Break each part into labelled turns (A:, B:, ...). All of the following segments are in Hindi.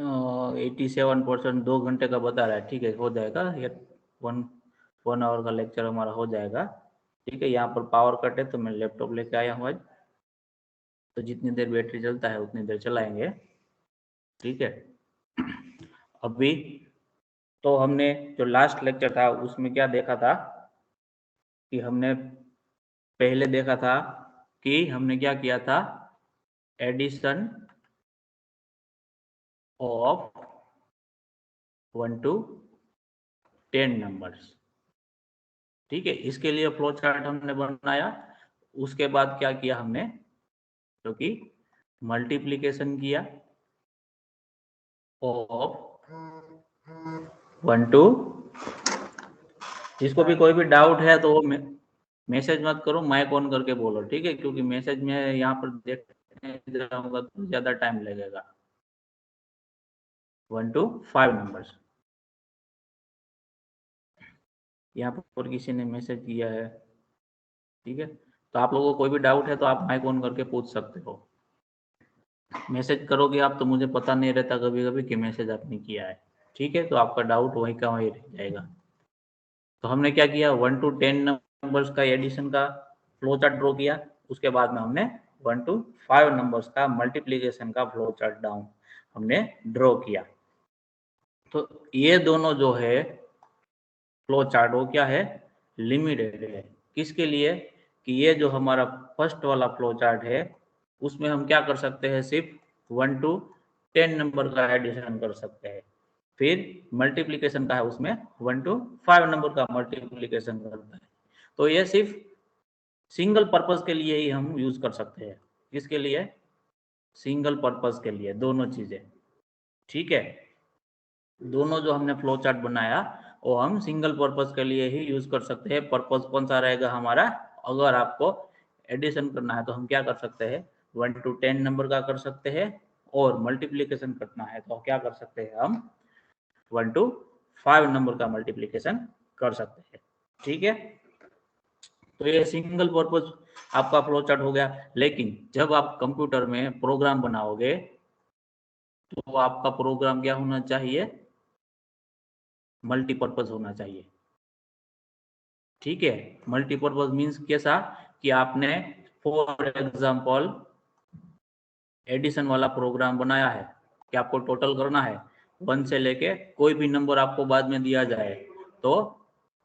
A: 87%, 2 घंटे का बता रहा है। ठीक है, हो जाएगा ये 1 आवर का लेक्चर हमारा हो जाएगा। ठीक है, यहाँ पर पावर कट है तो मैं लैपटॉप लेके आया हूँ आज, तो जितनी देर बैटरी चलता है उतनी देर चलाएंगे। ठीक है, अभी तो हमने जो लास्ट लेक्चर था उसमें क्या देखा था कि हमने पहले देखा था कि हमने क्या किया था, एडिशन ऑफ 1 to 10 नंबर्स। ठीक है, इसके लिए फ्लो चार्ट हमने बनाया। उसके बाद क्या किया हमने, जो कि मल्टीप्लीकेशन किया ऑफ 1 to, जिसको भी कोई भी डाउट है तो वो मैसेज मत करो, माइक ऑन करके बोलो। ठीक है, क्योंकि मैसेज में यहाँ पर देखने जाऊंगा तो ज्यादा टाइम लगेगा। 1 to 5 नंबर्स। यहाँ पर किसी ने मैसेज किया है। ठीक है, तो आप लोगों को कोई भी डाउट है तो आप माइक ऑन करके पूछ सकते हो। मैसेज करोगे आप तो मुझे पता नहीं रहता कभी कभी कि मैसेज आपने किया है। ठीक है, तो आपका डाउट वहीं का वहीं रह जाएगा। तो हमने क्या किया, 1 to 10 नंबर्स का एडिशन का फ्लो चार्ट ड्रॉ किया। उसके बाद में हमने 1 to 5 नंबर्स का मल्टीप्लीकेशन का फ्लो चार्ट डाउन हमने ड्रॉ किया। तो ये दोनों जो है फ्लो चार्ट वो क्या है, लिमिटेड है। किसके लिए, कि ये जो हमारा फर्स्ट वाला फ्लो चार्ट है उसमें हम क्या कर सकते हैं, सिर्फ 1 to 10 नंबर का एडिशन कर सकते हैं। फिर मल्टीप्लीकेशन का है उसमें 1 to 5 नंबर का मल्टीप्लीकेशन करता है। तो ये सिर्फ सिंगल पर्पस के लिए ही हम यूज कर सकते हैं। किसके लिए, सिंगल पर्पस के लिए, दोनों चीजें। ठीक है, दोनों जो हमने फ्लो चार्ट बनाया वो हम सिंगल पर्पस के लिए ही यूज कर सकते हैं। पर्पस कौन सा रहेगा हमारा, अगर आपको एडिशन करना है तो हम क्या कर सकते हैं, 1 to 10 नंबर का कर सकते हैं, और मल्टीप्लीकेशन करना है तो क्या कर सकते हैं हम 1 to 5 नंबर का मल्टीप्लीकेशन कर सकते हैं। ठीक है, तो ये सिंगल पर्पस आपका फ्लो चार्ट हो गया। लेकिन जब आप कंप्यूटर में प्रोग्राम बनाओगे तो आपका प्रोग्राम क्या होना चाहिए, मल्टीपर्पज होना चाहिए। ठीक है, मल्टीपर्पज मीन्स कैसा, कि आपने फॉर एग्जांपल एडिशन वाला प्रोग्राम बनाया है कि आपको टोटल करना है 1 से लेके कोई भी नंबर आपको बाद में दिया जाए तो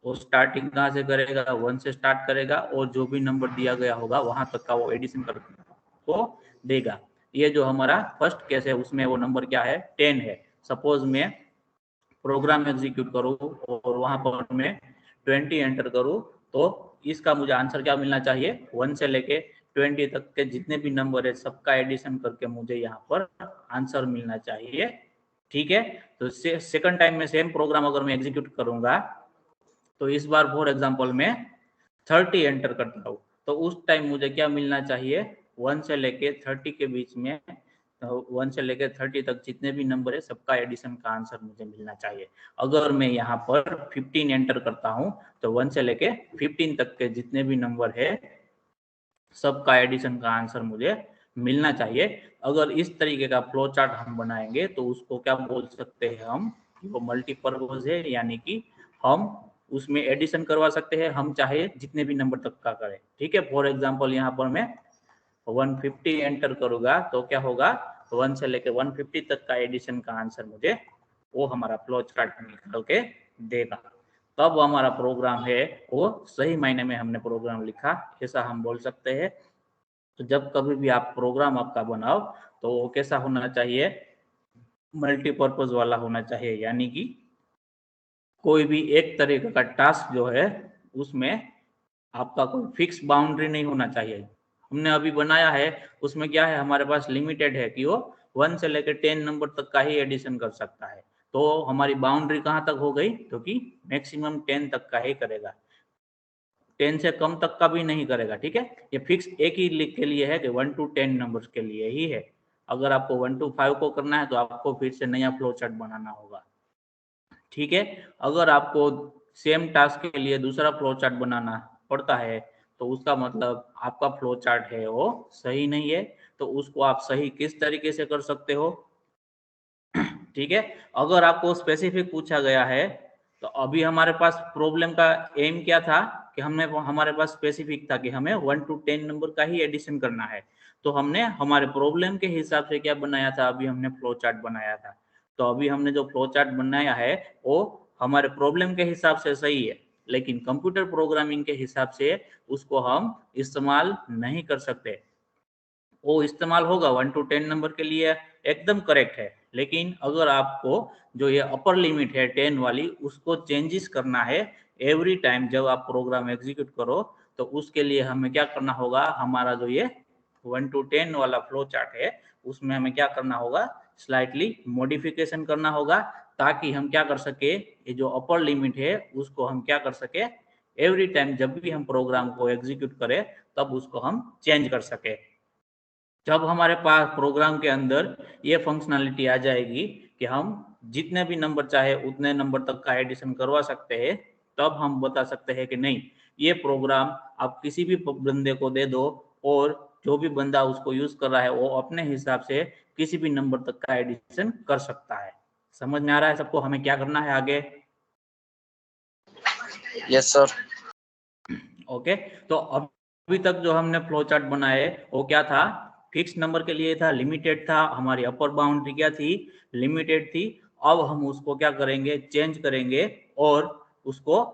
A: वो स्टार्टिंग कहाँ से करेगा, 1 से स्टार्ट करेगा और जो भी नंबर दिया गया होगा वहां तक का वो एडिशन को देगा। ये जो हमारा फर्स्ट केस है उसमें वो नंबर क्या है, 10 है। सपोज मैं प्रोग्राम एग्जीक्यूट करूँ और वहां पर मैं 20 एंटर करूँ तो इसका मुझे आंसर क्या मिलना चाहिए, 1 से लेके 20 तक के जितने भी नंबर है सबका एडिशन करके मुझे यहाँ पर आंसर मिलना चाहिए। ठीक है, तो सेकंड टाइम में सेम प्रोग्राम अगर मैं एग्जीक्यूट करूंगा तो इस बार फॉर एग्जांपल मैं 30 एंटर करता हूँ तो उस टाइम मुझे क्या मिलना चाहिए, 1 से लेके 30 के बीच में, 1 से लेकर 30 तक जितने भी नंबर है सबका एडिशन का आंसर मुझे मिलना चाहिए। अगर मैं यहाँ पर 15 एंटर करता हूँ तो 1 से लेके 15 तक के जितने भी नंबर है सबका एडिशन का आंसर मुझे मिलना चाहिए। अगर इस तरीके का फ्लो चार्ट हम बनाएंगे तो उसको क्या बोल सकते हैं हम, कि वो मल्टीपर्पज है, यानी कि हम उसमें एडिशन करवा सकते हैं, हम चाहे जितने भी नंबर तक का करें। ठीक है, फॉर एग्जांपल यहाँ पर मैं 150 एंटर करूंगा तो क्या होगा, 1 से लेकर 150 तक का एडिशन का आंसर मुझे वो हमारा फ्लो चार्ट निकाल के देगा। तब हमारा प्रोग्राम है वो सही मायने में हमने प्रोग्राम लिखा, ऐसा हम बोल सकते हैं। तो जब कभी भी आप प्रोग्राम आपका बनाओ तो वो कैसा होना चाहिए, मल्टीपर्पज वाला होना चाहिए, यानी कि कोई भी एक तरीके का टास्क जो है उसमें आपका कोई फिक्स बाउंड्री नहीं होना चाहिए। हमने अभी बनाया है उसमें क्या है, हमारे पास लिमिटेड है कि वो 1 से लेकर 10 नंबर तक का ही एडिशन कर सकता है। तो हमारी बाउंड्री कहाँ तक हो गई, क्योंकि मैक्सिमम 10 तक का ही करेगा, 10 से कम तक का भी नहीं करेगा। ठीक है, ये फिक्स एक ही के लिए है कि 1 to 10 नंबर्स के लिए ही है। अगर आपको 1 to 5 को करना है तो आपको फिर से नया फ्लो चार्ट बनाना होगा। ठीक है, अगर आपको सेम टास्क के लिए दूसरा फ्लो चार्ट बनाना पड़ता है तो उसका मतलब आपका फ्लो चार्ट है वो सही नहीं है। तो उसको आप सही किस तरीके से कर सकते हो, ठीक है। अगर आपको स्पेसिफिक पूछा गया है तो अभी हमारे पास प्रॉब्लम का एम क्या था कि हमारे पास स्पेसिफिक था कि हमें 1 to 10 नंबर का ही एडिशन करना है। तो हमने हमारे प्रॉब्लम के हिसाब से क्या बनाया था, अभी हमने फ्लो चार्ट बनाया था। तो अभी हमने जो फ्लो चार्ट बनाया है वो हमारे प्रॉब्लम के हिसाब से सही है, लेकिन कंप्यूटर प्रोग्रामिंग के हिसाब से उसको हम इस्तेमाल नहीं कर सकते। वो इस्तेमाल होगा 1 to 10 नंबर के लिए, एकदम करेक्ट है। लेकिन अगर आपको जो ये अपर लिमिट है 10 वाली उसको चेंजेस करना है एवरी टाइम जब आप प्रोग्राम एग्जीक्यूट करो, तो उसके लिए हमें क्या करना होगा, हमारा जो ये 1 to 10 वाला फ्लो चार्ट है उसमें हमें क्या करना होगा, स्लाइटली मॉडिफिकेशन करना होगा, ताकि हम क्या कर सके, ये जो अपर लिमिट है उसको हम क्या कर सके, एवरी टाइम जब भी हम प्रोग्राम को एग्जीक्यूट करें तब उसको हम चेंज कर सके। जब हमारे पास प्रोग्राम के अंदर ये फंक्शनैलिटी आ जाएगी कि हम जितने भी नंबर चाहे उतने नंबर तक का एडिशन करवा सकते हैं, तब हम बता सकते हैं कि नहीं, ये प्रोग्राम आप किसी भी बंदे को दे दो और जो भी बंदा उसको यूज कर रहा है वो अपने हिसाब से किसी भी नंबर तक का एडिशन कर सकता है। समझ में आ रहा है सबको हमें क्या करना है आगे?
B: Yes sir.
A: ओके, तो अभी तक जो हमने फ्लो चार्ट बनाए वो क्या था, फिक्स नंबर के लिए था, लिमिटेड था, हमारी अपर बाउंड्री क्या थी, लिमिटेड थी। अब हम उसको क्या करेंगे, चेंज करेंगे और उसको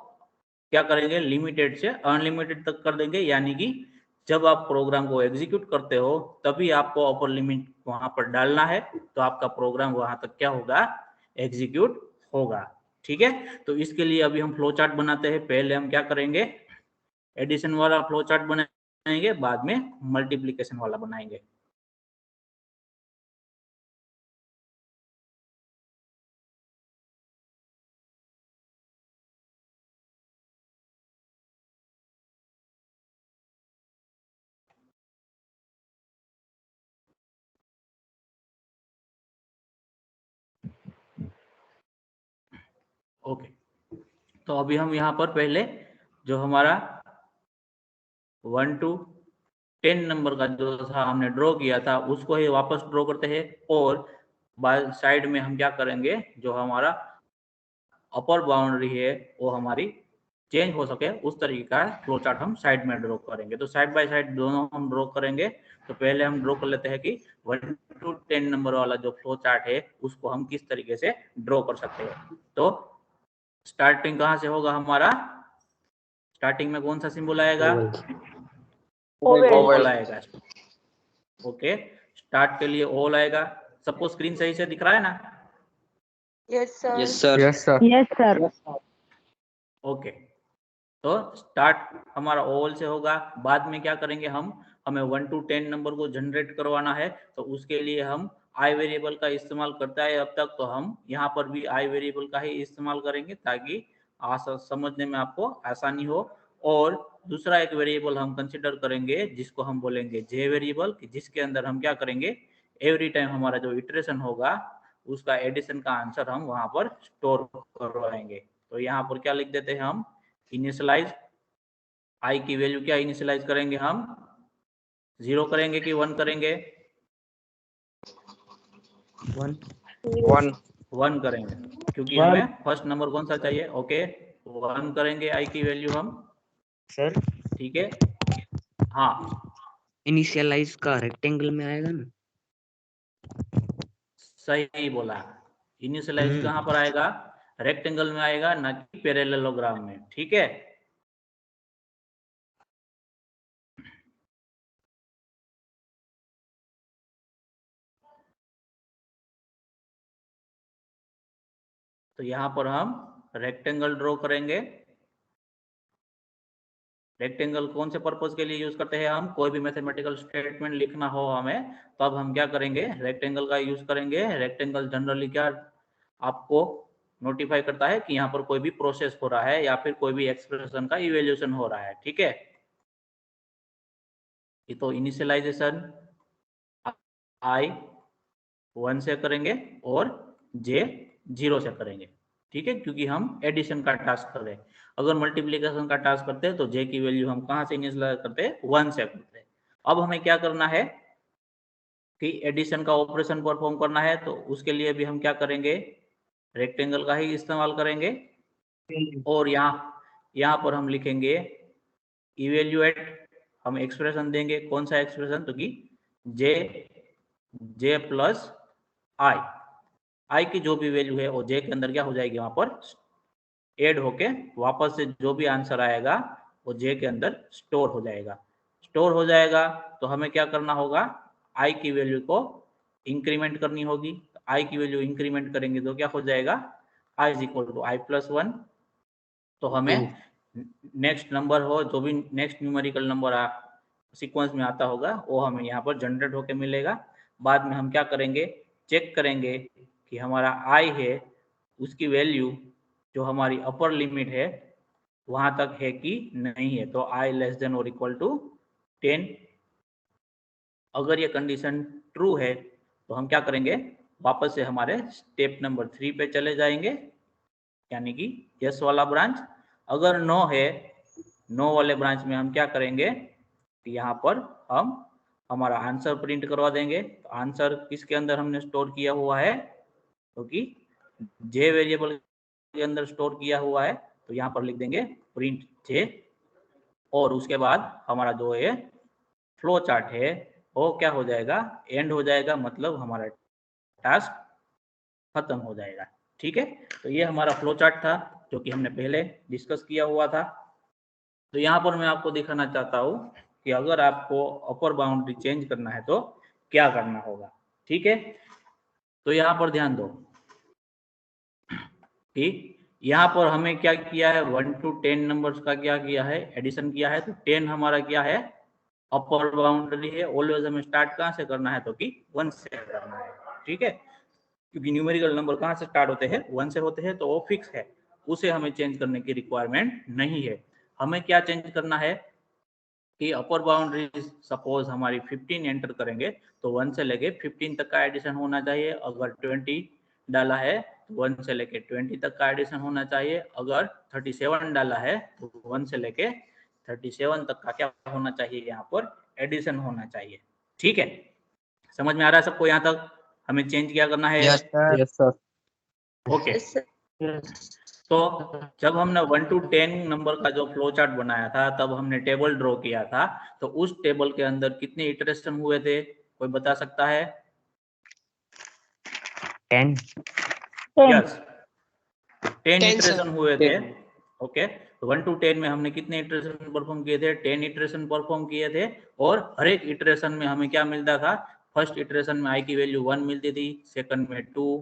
A: क्या करेंगे, लिमिटेड से अनलिमिटेड तक कर देंगे। यानी कि जब आप प्रोग्राम को एग्जीक्यूट करते हो तभी आपको अपर लिमिट वहां पर डालना है, तो आपका प्रोग्राम वहां तक क्या होगा, एग्जीक्यूट होगा। ठीक है, तो इसके लिए अभी हम फ्लो चार्ट बनाते हैं। पहले हम क्या करेंगे, एडिशन वाला फ्लो चार्ट बनाएंगे, बाद में मल्टीप्लिकेशन वाला बनाएंगे। ओके, तो अभी हम यहाँ पर पहले जो हमारा 1 to 10 नंबर का जो था हमने ड्रॉ किया था उसको ही वापस ड्रॉ करते हैं, और साइड में हम क्या करेंगे, जो हमारा अपर बाउंड्री है वो हमारी चेंज हो सके उस तरीके का फ्लो चार्ट हम साइड में ड्रॉ करेंगे। तो साइड बाय साइड दोनों हम ड्रॉ करेंगे। तो पहले हम ड्रॉ कर लेते हैं कि 1 to 10 नंबर वाला जो फ्लो चार्ट है उसको हम किस तरीके से ड्रॉ कर सकते हैं। तो स्टार्टिंग कहाँ से होगा हमारा, स्टार्टिंग में कौन सा सिंबल आएगा, ओवल आएगा। ओके, स्टार्ट के लिए ओवल आएगा। सबको स्क्रीन सही से दिख रहा है ना?
C: Yes sir.
B: Yes sir.
D: Yes sir.
C: Yes sir.
A: Okay, तो स्टार्ट हमारा ओवल से होगा। बाद में क्या करेंगे, हमें 1 to 10 नंबर को जनरेट करवाना है, तो उसके लिए हम आई वेरिएबल का इस्तेमाल करता है अब तक, तो हम यहाँ पर भी आई वेरिएबल का ही इस्तेमाल करेंगे ताकि समझने में आपको आसानी हो। और दूसरा एक वेरिएबल हम कंसिडर करेंगे जिसको हम बोलेंगे जे वेरिएबल, जिसके अंदर हम क्या करेंगे, एवरी टाइम हमारा जो इटरेशन होगा उसका एडिशन का आंसर हम वहां पर स्टोर करवाएंगे। तो यहाँ पर क्या लिख देते हैं हम, इनिशियलाइज आई की वैल्यू क्या इनिशियलाइज करेंगे हम, 0 करेंगे कि 1 करेंगे, 1 करेंगे, क्योंकि हमें फर्स्ट नंबर कौन सा चाहिए। ओके, 1 करेंगे आई की वैल्यू हम।
D: सर
A: ठीक है, हाँ
D: इनिशियलाइज का रेक्टेंगल में आएगा ना?
A: सही बोला, इनिशियलाइज कहाँ पर आएगा, रेक्टेंगल में आएगा, ना कि पैरेललोग्राम में। ठीक है, तो यहाँ पर हम रेक्टेंगल ड्रॉ करेंगे। रेक्टेंगल कौन से पर्पज के लिए यूज करते हैं हम, कोई भी मैथमेटिकल स्टेटमेंट लिखना हो हमें, तो अब हम क्या करेंगे, रेक्टेंगल का यूज करेंगे। रेक्टेंगल जनरली क्या आपको नोटिफाई करता है कि यहाँ पर कोई भी प्रोसेस हो रहा है या फिर कोई भी एक्सप्रेशन का इवेल्यूशन हो रहा है। ठीक है, ये तो इनिशियलाइजेशन आई 1 से करेंगे और जे 0 से करेंगे। ठीक है, क्योंकि हम एडिशन का टास्क कर रहे हैं। अगर मल्टीप्लिकेशन का टास्क करते हैं तो जे की वैल्यू हम कहाँ से इनिशियलाइज करते हैं, 1 से करते हैं। अब हमें क्या करना है कि एडिशन का ऑपरेशन परफॉर्म करना है, तो उसके लिए भी हम क्या करेंगे, रेक्टेंगल का ही इस्तेमाल करेंगे। और यहाँ पर हम लिखेंगे इवेल्युएट, हम एक्सप्रेशन देंगे। कौन सा एक्सप्रेशन, तो कि जे प्लस आई की जो भी वैल्यू है वो जे के अंदर क्या हो जाएगी, वहां पर ऐड होके वापस से जो भी आंसर आएगा वो जे के अंदर स्टोर हो जाएगा। स्टोर हो जाएगा तो हमें क्या करना होगा, आई की वैल्यू को इंक्रीमेंट करनी होगी। आई की वैल्यू इंक्रीमेंट करेंगे तो क्या हो जाएगा, I is equal to I plus 1। तो हमें नेक्स्ट नंबर हो, जो भी नेक्स्ट न्यूमेरिकल नंबर सीक्वेंस में आता होगा वो हमें यहाँ पर जनरेट होके मिलेगा। बाद में हम क्या करेंगे, चेक करेंगे कि हमारा आई है उसकी वैल्यू जो हमारी अपर लिमिट है वहां तक है कि नहीं है। तो आई लेस देन और इक्वल टू 10। अगर ये कंडीशन ट्रू है तो हम क्या करेंगे, वापस से हमारे स्टेप नंबर 3 पे चले जाएंगे, यानी कि यस वाला ब्रांच। अगर नो है, नो वाले ब्रांच में हम क्या करेंगे, यहाँ पर हम हमारा आंसर प्रिंट करवा देंगे। तो आंसर किसके अंदर हमने स्टोर किया हुआ है, क्योंकि जे वेरिएबल के अंदर स्टोर किया हुआ है, तो यहाँ पर लिख देंगे प्रिंट जे। और उसके बाद हमारा जो है फ्लो चार्ट है वो क्या हो जाएगा, एंड हो जाएगा, मतलब हमारा टास्क खत्म हो जाएगा। ठीक है, तो ये हमारा फ्लो चार्ट था जो कि हमने पहले डिस्कस किया हुआ था। तो यहाँ पर मैं आपको दिखाना चाहता हूँ कि अगर आपको अपर बाउंड्री चेंज करना है तो क्या करना होगा। ठीक है, तो यहाँ पर ध्यान दो कि यहाँ पर हमें क्या किया है, 1 to 10 नंबर्स का क्या किया है, एडिशन किया है। तो 10 हमारा क्या है, अपर बाउंड्री है। ऑलवेज हमें स्टार्ट कहाँ से करना है, तो कि 1 से करना है। ठीक है, क्योंकि न्यूमेरिकल नंबर कहाँ से स्टार्ट होते हैं, 1 से होते हैं, तो वो फिक्स है, उसे हमें चेंज करने की रिक्वायरमेंट नहीं है। हमें क्या चेंज करना है कि अपर बाउंड्री सपोज हमारी 15 एंटर करेंगे तो 1 से लेके 15 तक का एडिशन होना चाहिए। अगर 20 डाला है तो 1 से लेके 20 तक का एडिशन होना चाहिए। अगर 37 डाला है तो 1 से लेके 37 तक का क्या होना चाहिए, यहाँ पर एडिशन होना चाहिए। ठीक है, समझ में आ रहा है सबको यहाँ तक हमें चेंज क्या करना है?
B: Yes sir.
A: Okay,
C: Yes, sir.
A: तो जब हमने 1 to 10 नंबर का जो फ्लो चार्ट बनाया था तब हमने टेबल ड्रॉ किया था। तो उस टेबल के अंदर कितने इटरेशन हुए थे, कोई बता सकता है?
D: 10
A: यस, 10
B: 10
A: इटरेशन
B: सर।
A: हुए थे। ओके, तो 1 to 10 में हमने कितने इटरेशन परफॉर्म किए थे? 10 इटरेशन परफॉर्म किए थे। और हर एक इटरेशन में हमें क्या मिलता था, फर्स्ट इटरेशन में आई की वैल्यू 1 मिलती थी, सेकंड में 2,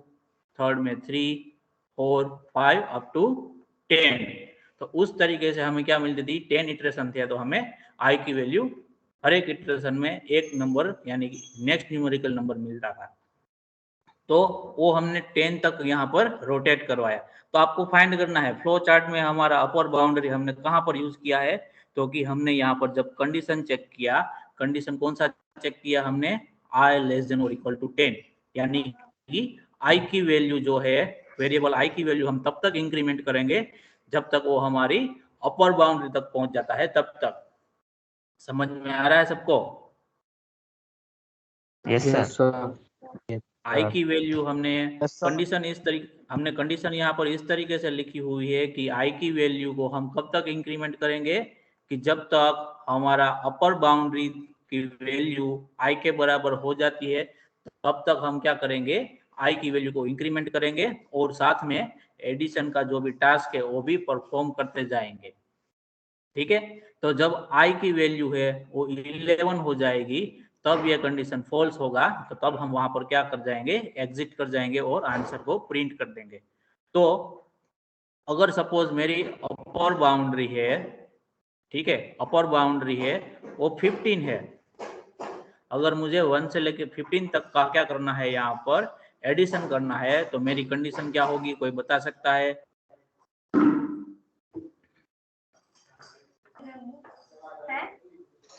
A: थर्ड में 3, 4, 5 अप टू 10। तो उस तरीके से हमें क्या मिलती थी, 10 इटरेशन थे तो हमें आई की वैल्यू हर एक इटरेशन में एक नंबर यानी कि नेक्स्ट न्यूमेरिकल नंबर मिलता था। तो वो हमने 10 तक यहाँ पर रोटेट करवाया। तो आपको फाइंड करना है फ्लो चार्ट में हमारा अपर बाउंड्री हमने कहाँ पर यूज किया है, तो कि हमने यहाँ पर जब कंडीशन चेक किया, कंडीशन कौन सा चेक किया हमने, आई लेस देन और इक्वल टू 10, यानी कि आई की वैल्यू जो है, वेरिएबल आई की वैल्यू हम तब तक इंक्रीमेंट करेंगे जब तक वो हमारी अपर बाउंड्री तक पहुंच जाता है, तब तक। समझ में आ रहा है सबको?
D: Yes sir.
A: आई की वैल्यू हमने कंडीशन यहाँ पर इस तरीके से लिखी हुई है कि आई की वैल्यू को हम कब तक इंक्रीमेंट करेंगे, कि जब तक हमारा अपर बाउंड्री की वैल्यू आई के बराबर हो जाती है तब तक हम क्या करेंगे, आई की वैल्यू को इंक्रीमेंट करेंगे और साथ में एडिशन का जो भी टास्क है वो भी परफॉर्म करते जाएंगे। ठीक है, तो जब आई की वैल्यू है वो 11 हो जाएगी तब ये कंडीशन फॉल्स होगा, तो तब हम वहां पर क्या कर जाएंगे, एग्जिट कर जाएंगे और आंसर को प्रिंट कर देंगे। तो अगर सपोज मेरी अपर बाउंड्री है, ठीक है, अपर बाउंड्री है वो 15 है, अगर मुझे 1 से लेके 15 तक का क्या करना है, यहाँ पर एडिशन करना है, तो मेरी कंडीशन क्या होगी, कोई बता सकता है?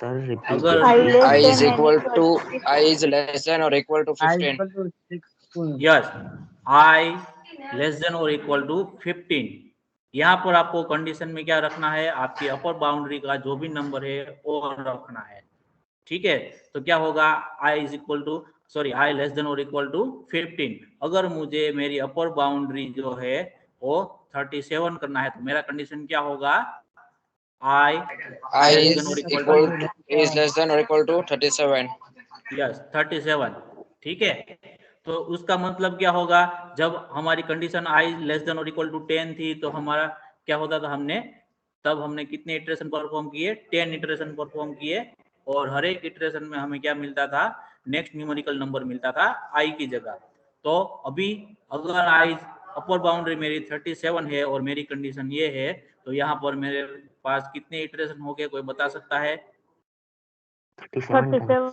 D: सर रिपीट
A: अगर
B: I is equal to I is less than or equal to 15.
A: Yes, I less than और इक्वल टू 15, यहाँ पर आपको कंडीशन में क्या रखना है, आपकी अपर बाउंड्री का जो भी नंबर है वो रखना है। ठीक है, तो क्या होगा i is equal to i less than और इक्वल टू 15। अगर मुझे मेरी अपर बाउंड्री जो है वो 37 करना है तो मेरा कंडीशन क्या होगा, i
B: I
A: less
B: is
A: than और equal
B: equal
A: to
B: is less than or equal to 37.
A: Yes 37। ठीक है, तो उसका मतलब क्या होगा, जब हमारी कंडीशन i लेस देन और इक्वल टू 10 थी तो हमारा क्या होता था, तब हमने कितने इटरेशन परफॉर्म किए, 10 इटरेशन परफॉर्म किए, और हर एक इटरेशन में हमें क्या मिलता था, नेक्स्ट न्यूमेरिकल नंबर मिलता था i की जगह। तो अभी अगर i अपर बाउंड्री मेरी 37 है और मेरी कंडीशन ये है, तो यहाँ पर मेरे पास कितने इटरेशन हो गए, कोई बता सकता है?
C: 37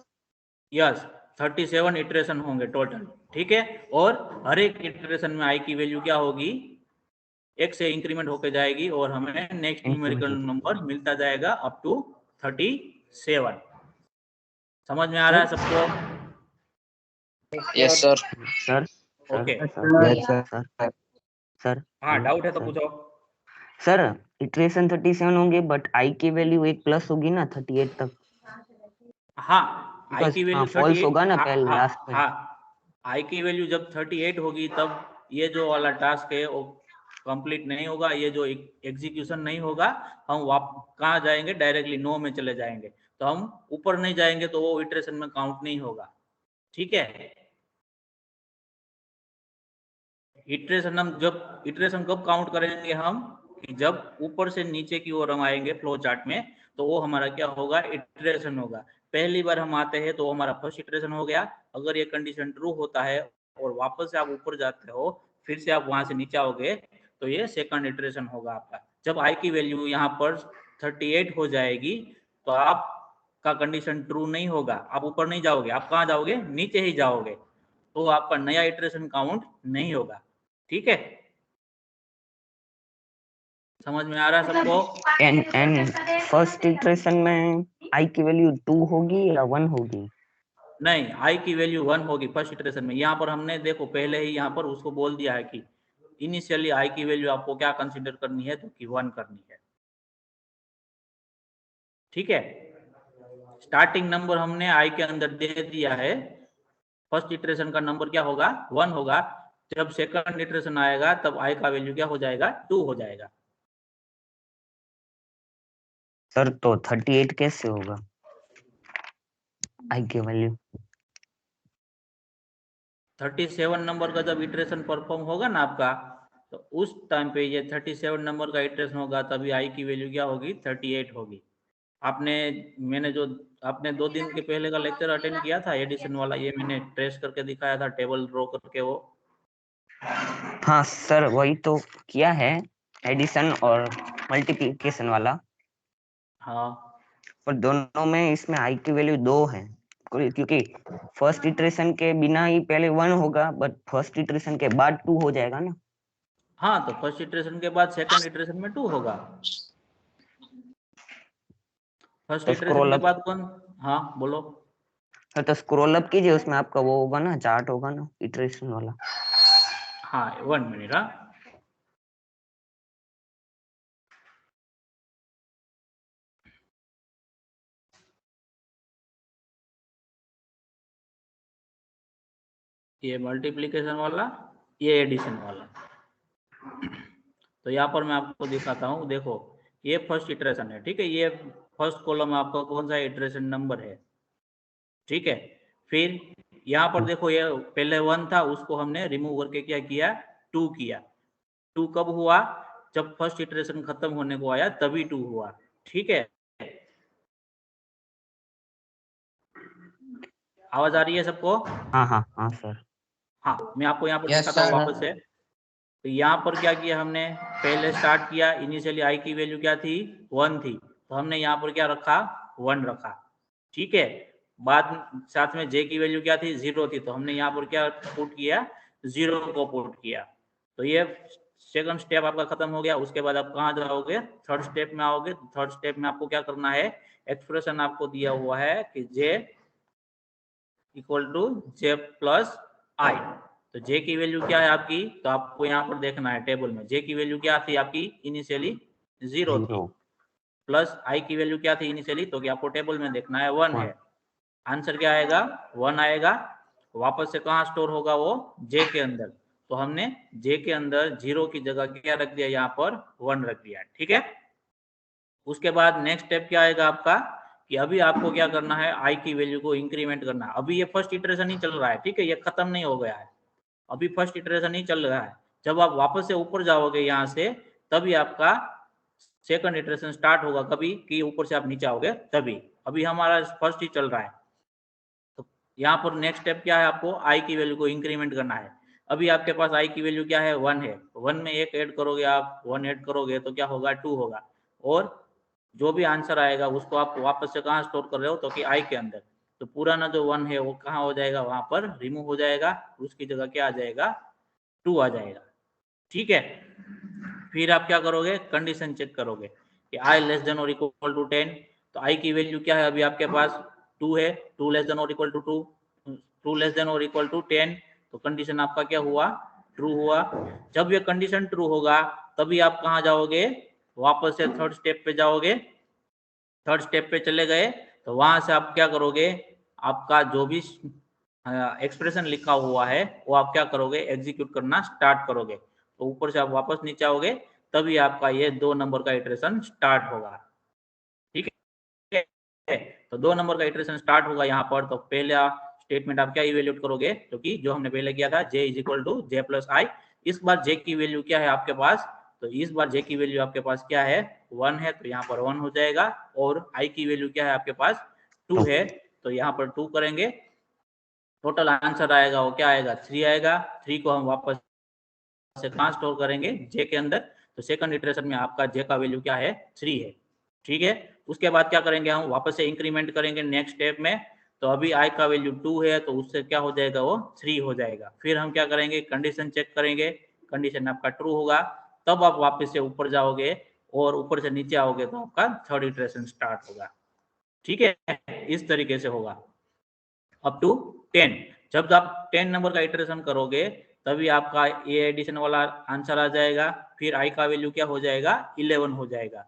A: यस 37 इटरेशन होंगे टोटल। ठीक है, और हर एक इटरेशन में i की वैल्यू क्या होगी, एक से इंक्रीमेंट होकर जाएगी और हमें नेक्स्ट न्यूमेरिकल नंबर मिलता जाएगा अप टू 37। समझ में आ रहा है सबको?
B: Yes, sir.
D: Sir
A: okay
D: sir
A: हाँ, डाउट है तो
D: सर
A: पूछो।
D: सर इटरेशन 37 होंगे बट आई की वैल्यू एक प्लस होगी ना 38 तक,
A: हाँ i की
D: बिकॉज हाँ
A: वैल्यू
D: फॉल्स
A: 38,
D: होगा ना
A: हाँ
D: पहले
A: हाँ
D: लास्ट पे।
A: हाँ, i की वैल्यू जब 38 होगी तब ये जो वाला टास्क है वो कंप्लीट नहीं होगा, ये जो एग्जीक्यूशन नहीं होगा। हम कहाँ जाएंगे, डायरेक्टली 9 में चले जाएंगे, तो हम ऊपर नहीं जाएंगे तो वो इटरेशन में काउंट नहीं होगा। ठीक है, इटरेशन कब काउंट करेंगे हम, कि जब ऊपर से नीचे की ओर हम आएंगे फ्लो चार्ट में, तो वो हमारा क्या होगा, इटरेशन होगा। पहली बार हम आते हैं तो हमारा फर्स्ट इटरेशन हो गया, अगर ये कंडीशन ट्रू होता है और वापस से आप ऊपर जाते हो, फिर से आप वहां से नीचे आओगे, तो ये सेकंड इटरेशन होगा आपका। जब आई की वैल्यू यहाँ पर 38 हो जाएगी तो आपका कंडीशन ट्रू नहीं होगा, आप ऊपर नहीं जाओगे, आप कहाँ जाओगे, नीचे ही जाओगे, तो आपका नया इटरेशन काउंट नहीं होगा। ठीक है, समझ में आ रहा है सबको?
D: एंड फर्स्ट इटरेशन में आई की वैल्यू 2 होगी या 1 होगी?
A: नहीं, i की वैल्यू 1 होगी फर्स्ट इटरेशन में। यहाँ पर हमने देखो पहले ही यहाँ पर उसको बोल दिया है कि इनिशियली i की वैल्यू आपको क्या कंसीडर करनी है, तो कि 1 करनी है। ठीक है, स्टार्टिंग नंबर हमने i के अंदर दे दिया है, फर्स्ट इटरेशन का नंबर क्या होगा, 1 होगा। जब सेकंड इटरेशन आएगा तब i का वैल्यू क्या हो जाएगा, 2 हो जाएगा।
D: सर तो 38 कैसे होगा आई की वैल्यू?
A: 37 नंबर का जब इटरेशन परफॉर्म होगा ना आपका, तो उस टाइम पे ये 37 नंबर का इटरेशन होगा, तभी i की वैल्यू क्या होगी, 38 होगी। मैंने जो आपने 2 दिन के पहले का लेक्चर अटेंड किया था एडिशन वाला, ये मैंने ट्रेस करके दिखाया था, टेबल ड्रॉ करके वो।
D: हाँ सर वही तो किया है, एडिशन और मल्टीप्लिकेशन वाला,
A: हाँ
D: पर दोनों में इसमें आई की वैल्यू 2 है, क्योंकि फर्स्ट इटरेशन के बिना ही पहले 1 होगा बट फर्स्ट इटरेशन के बाद 2 हो जाएगा ना।
A: हाँ, तो फर्स्ट इटरेशन के बाद सेकंड इटरेशन में 2 होगा, फर्स्ट
D: तो
A: इटरेशन
D: स्क्रॉल
A: के
D: अप,
A: बाद कौन, हाँ बोलो।
D: तो स्क्रॉल अप कीजिए, उसमें आपका वो होगा ना, चार्ट होगा ना इटरेशन वाला।
A: हाँ 1 मिनट, हाँ ये मल्टीप्लिकेशन वाला, ये एडिशन वाला। तो यहाँ पर मैं आपको दिखाता हूँ, देखो ये फर्स्ट इटरेशन है। ठीक है, ये फर्स्ट कॉलम में आपका कौन सा इटरेशन नंबर है। ठीक है, फिर यहाँ पर देखो ये पहले 1 था, उसको हमने रिमूव करके क्या किया, 2 किया। 2 कब हुआ, जब फर्स्ट इटरेशन खत्म होने को आया तभी 2 हुआ। ठीक है, आवाज आ रही है सबको?
D: हाँ हाँ हाँ सर।
A: हाँ, मैं आपको यहाँ पर
B: Yes,
A: दिखाता हूँ
B: sir.
A: वापस से। तो यहाँ पर क्या किया हमने, पहले स्टार्ट किया, इनिशियली आई की वैल्यू क्या थी, 1 थी, तो हमने यहाँ पर क्या रखा, 1 रखा। ठीक है, बाद साथ में जे की वैल्यू क्या थी, 0 थी, तो हमने यहाँ पर क्या पुट किया, 0 को पुट किया। तो ये सेकंड स्टेप आपका खत्म हो गया। उसके बाद आप कहाँ जाओगे, थर्ड स्टेप में आओगे। थर्ड स्टेप में आपको क्या करना है, एक्सप्रेशन आपको दिया हुआ है कि J equal to J plus I. तो जे की वैल्यू क्या है आपकी, तो आपको यहाँ पर देखना है टेबल में, जे की वैल्यू क्या थी आपकी, इनिशियली 0 थी, प्लस आई की वैल्यू क्या थी इनिशियली, तो कि आपको टेबल में देखना है 1 है। आंसर क्या आएगा 1 आएगा। वापस से कहाँ स्टोर होगा वो जे के अंदर, तो हमने जे के अंदर 0 की जगह क्या रख दिया, यहाँ पर 1 रख दिया। ठीक है, उसके बाद नेक्स्ट स्टेप क्या आएगा आपका कि अभी आपको क्या करना है, आई की वैल्यू को इंक्रीमेंट करना है। अभी ये फर्स्ट इटरेशन ही चल रहा है, ठीक है, ये खत्म नहीं हो गया है, अभी फर्स्ट इटरेशन ही चल रहा है। जब आप वापस से ऊपर जाओगे यहाँ से, तभी आपका सेकंड इटरेशन स्टार्ट होगा, कभी कि ऊपर से आप नीचे आओगे तभी। अभी हमारा फर्स्ट ही चल रहा है, तो यहाँ पर नेक्स्ट स्टेप क्या है, आपको आई की वैल्यू को इंक्रीमेंट करना है। अभी आपके पास आई की वैल्यू क्या है 1 है, 1 में 1 ऐड करोगे आप, 1 ऐड करोगे तो क्या होगा 2 होगा, और जो भी आंसर आएगा उसको आप वापस से कहाँ स्टोर कर रहे हो, तो कि आई के अंदर। तो पुराना जो 1 है वो कहाँ हो जाएगा, वहां पर रिमूव हो जाएगा, उसकी जगह क्या आ जाएगा 2 आ जाएगा। ठीक है, फिर आप क्या करोगे, कंडीशन चेक करोगे कि आई लेस देन और इक्वल टू 10। तो आई की वैल्यू क्या है अभी आपके पास 2 है, 2 लेस देन और इक्वल टू 2, 2 लेस देन और इक्वल टू 10, तो कंडीशन आपका क्या हुआ, ट्रू हुआ। जब ये कंडीशन ट्रू होगा तभी आप कहाँ जाओगे, वापस से थर्ड स्टेप पे जाओगे। थर्ड स्टेप पे चले गए तो वहां से आप क्या करोगे, आपका जो भी एक्सप्रेशन लिखा हुआ है वो आप क्या करोगे, एग्जीक्यूट करना स्टार्ट करोगे। तो ऊपर से आप वापस नीचे आओगे, तभी आपका ये 2 नंबर का इटरेशन स्टार्ट होगा। ठीक है, तो 2 नंबर का इटरेशन स्टार्ट होगा यहाँ पर। तो पहला स्टेटमेंट आप क्या इवेल्यूट करोगे, क्योंकि जो हमने पहले किया था j is equal to J plus I. इस बार j की वैल्यू क्या है आपके पास, तो इस बार j की वैल्यू आपके पास क्या है 1 है, तो यहाँ पर 1 हो जाएगा। और i की वैल्यू क्या है आपके पास 2 है, तो यहाँ पर 2 करेंगे। टोटल आंसर आएगा वो क्या आएगा 3 आएगा। 3 को हम वापस से कहाँ स्टोर करेंगे, जे के अंदर। तो सेकंड इटरेशन में आपका जे का वैल्यू क्या है 3 है। ठीक है, उसके बाद क्या करेंगे, हम वापस से इंक्रीमेंट करेंगे नेक्स्ट स्टेप में। तो अभी आई का वैल्यू 2 है, तो उससे क्या हो जाएगा वो 3 हो जाएगा। फिर हम क्या करेंगे, कंडीशन चेक करेंगे, कंडीशन आपका ट्रू होगा, तब आप वापस से ऊपर जाओगे, और ऊपर से नीचे आओगे तो आपका थर्ड इटरेशन स्टार्ट होगा। ठीक है, इस तरीके से होगा अप टू 10। जब आप 10 नंबर का इटरेशन करोगे तभी आपका ये एडिशन वाला आंसर आ जाएगा। फिर आई का वैल्यू क्या हो जाएगा 11 हो जाएगा।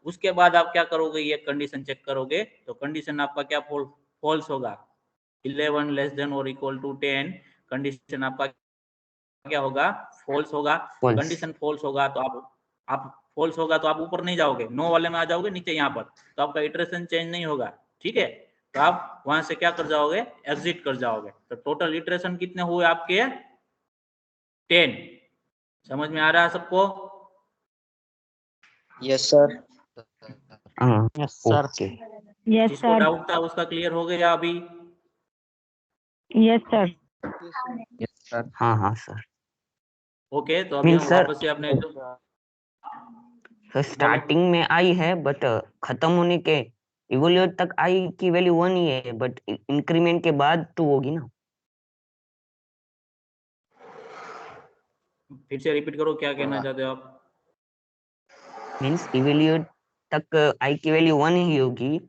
A: उसके बाद आप क्या करोगे, ये कंडीशन चेक करोगे, तो कंडीशन आपका क्या फॉल्स होगा, 11 लेस देन और इक्वल टू 10, कंडीशन आपका क्या होगा फॉल्स होगा।
D: False.
A: कंडीशन फॉल्स होगा तो आप फॉल्स होगा तो आप ऊपर नहीं जाओगे, नो वाले में आ जाओगे नीचे यहाँ पर, तो आपका इटरेशन चेंज नहीं होगा। ठीक है, तो आप वहां से क्या कर जाओगे, एग्जिट कर जाओगे। तो टोटल इटरेशन कितने हुए आपके 10। समझ में आ रहा है सबको?
B: Yes, sir.
D: हाँ
E: यस सर।
D: ओके
C: Yes,
A: जिसको
C: sir.
A: डाउट था उसका क्लियर हो गया अभी?
C: Yes, sir.
B: Yes, sir.
D: हाँ हाँ सर।
A: ओके, तो अभी
D: मीन
A: हम
D: सर
A: वापस से अपने जो
D: सर स्टार्टिंग में आई है, बट खत्म होने के इवोल्यूट तक आई की वैल्यू 1 ही है, बट इंक्रीमेंट के बाद 2 होगी ना।
A: फिर से रिपीट करो, क्या कहना चाहते हो आप?
D: मीन्स इवोल्यूट तक आई की वैल्यू 1 ही होगी,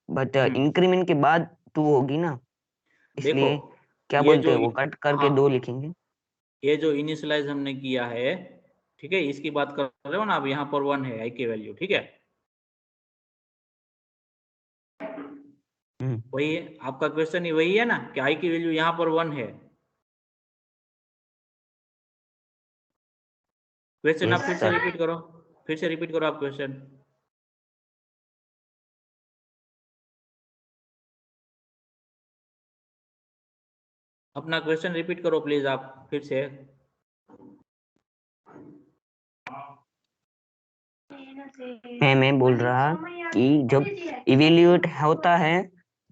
D: बट इंक्रीमेंट के बाद 2 होगी ना,
A: देखो,
D: इसलिए क्या
A: ये
D: बोलते
A: जो
D: हैं वो कट करके
A: हाँ
D: 2 लिखेंगे।
A: ये जो इनिशियलाइज हमने किया है, ठीक है, इसकी बात कर रहे हो ना, अब यहाँ पर 1 है आई की वैल्यू। ठीक है, वही है आपका क्वेश्चन, ही वही है ना कि आई की वैल्यू यहाँ पर 1 है। क्वेश्चन आप
D: यस
A: फिर से
D: सर।
A: रिपीट करो, फिर से रिपीट करो आप क्वेश्चन। अपना क्वेश्चन रिपीट करो प्लीज आप फिर से।
D: मैं बोल रहा कि जब इवेल्यूएट होता है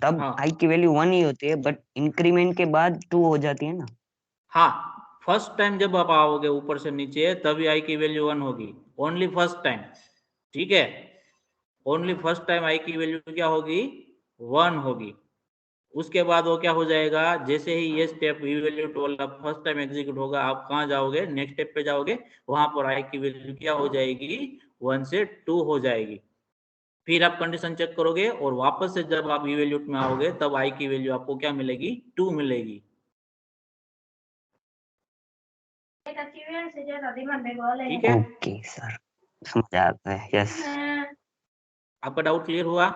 D: तब
A: हाँ
D: आई की वैल्यू 1 ही होती है, बट इंक्रीमेंट के बाद 2 हो जाती है ना।
A: हाँ, फर्स्ट टाइम जब आप आओगे ऊपर से नीचे तभी आई की वैल्यू 1 होगी, ओनली फर्स्ट टाइम। ठीक है, ओनली फर्स्ट टाइम आई की वैल्यू क्या होगी 1 होगी। उसके बाद वो क्या हो जाएगा, जैसे ही ये स्टेप इवैल्यूएट वाला फर्स्ट टाइम एग्जीक्यूट होगा, आप कहाँ जाओगे, नेक्स्ट स्टेप पे जाओगे, वहां पर आई की वैल्यू क्या हो जाएगी 1 से 2 हो जाएगी। फिर आप कंडीशन चेक करोगे और वापस से जब आप इवैल्यूएट में आओगे तब आई की वैल्यू आपको क्या मिलेगी 2 मिलेगी। ठीक है,
D: ओके सर, समझ आता है। यस
A: आपका डाउट क्लियर हुआ?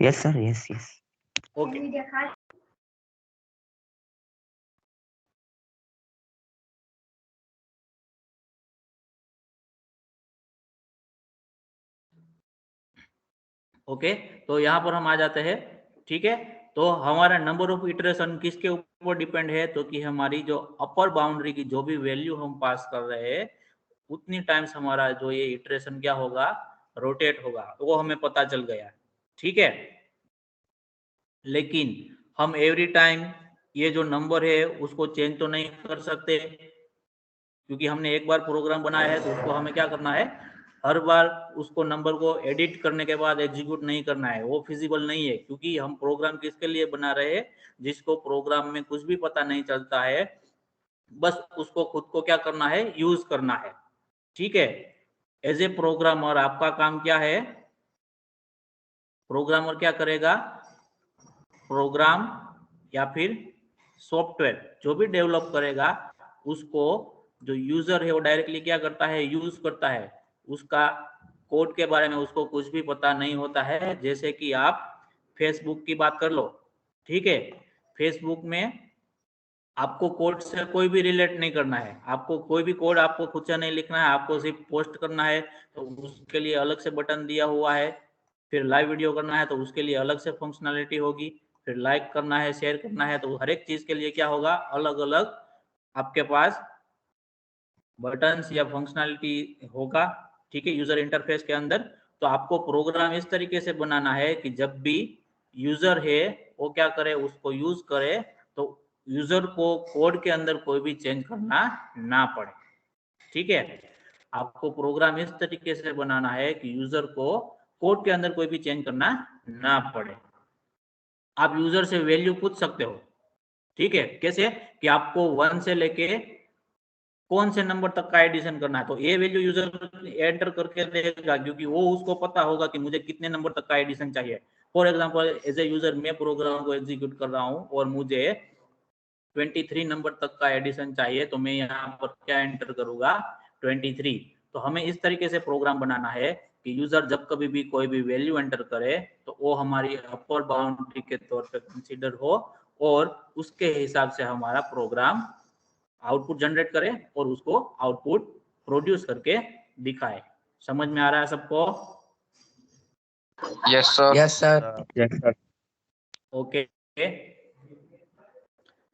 D: Yes sir, yes yes.
A: Okay, okay, तो यहाँ पर हम आ जाते हैं। ठीक है, तो हमारा नंबर ऑफ इटरेशन किसके ऊपर डिपेंड है, तो कि हमारी जो अपर बाउंड्री की जो भी वैल्यू हम पास कर रहे हैं उतनी टाइम्स हमारा जो ये इटरेशन क्या होगा, रोटेट होगा, वो हमें पता चल गया। ठीक है, लेकिन हम एवरी टाइम ये जो नंबर है उसको चेंज तो नहीं कर सकते, क्योंकि हमने एक बार प्रोग्राम बनाया है तो उसको हमें क्या करना है, हर बार उसको नंबर को एडिट करने के बाद एग्जीक्यूट नहीं करना है, वो फिजिबल नहीं है, क्योंकि हम प्रोग्राम किसके लिए बना रहे हैं, जिसको प्रोग्राम में कुछ भी पता नहीं चलता है, बस उसको खुद को क्या करना है, यूज करना है। ठीक है, एज ए प्रोग्रामर आपका काम क्या है, प्रोग्रामर क्या करेगा, प्रोग्राम या फिर सॉफ्टवेयर जो भी डेवलप करेगा उसको जो यूजर है वो डायरेक्टली क्या करता है, यूज करता है, उसका कोड के बारे में उसको कुछ भी पता नहीं होता है। जैसे कि आप फेसबुक की बात कर लो, ठीक है, फेसबुक में आपको कोड से कोई भी रिलेट नहीं करना है, आपको कोई भी कोड आपको खुद से नहीं लिखना है, आपको सिर्फ पोस्ट करना है, तो उसके लिए अलग से बटन दिया हुआ है। फिर लाइव वीडियो करना है तो उसके लिए अलग से फंक्शनैलिटी होगी। फिर लाइक करना है, शेयर करना है, तो हर एक चीज के लिए क्या होगा, अलग अलग आपके पास बटन्स या फंक्शनैलिटी होगा। ठीक है, यूजर इंटरफेस के अंदर। तो आपको प्रोग्राम इस तरीके से बनाना है कि जब भी यूजर है वो क्या करे, उसको यूज करे, तो यूजर को कोड के अंदर कोई भी चेंज करना ना पड़े। ठीक है, आपको प्रोग्राम इस तरीके से बनाना है कि यूजर को कोड के अंदर कोई भी चेंज करना ना पड़े। आप यूजर से वैल्यू पूछ सकते हो। ठीक है, कैसे, कि आपको 1 से लेके कौन से नंबर तक का एडिशन करना है, तो ये वैल्यू यूजर एंटर करके देगा, क्योंकि वो उसको पता होगा कि मुझे कितने नंबर तक का एडिशन चाहिए। For example, as a user मैं प्रोग्राम को एग्जीक्यूट कर रहा हूं और मुझे 23 नंबर तक का एडिशन चाहिए, तो मैं यहाँ पर क्या एंटर करूंगा, 23। तो हमें इस तरीके से प्रोग्राम बनाना है कि यूजर जब कभी भी कोई भी वैल्यू एंटर करे तो वो हमारी अपर बाउंड्री के तौर पे कंसीडर हो, और उसके हिसाब से हमारा प्रोग्राम आउटपुट जनरेट करे और उसको आउटपुट प्रोड्यूस करके दिखाए। समझ में आ रहा है सबको?
B: Yes, sir.
E: Yes, sir.
D: Yes sir.
A: Okay,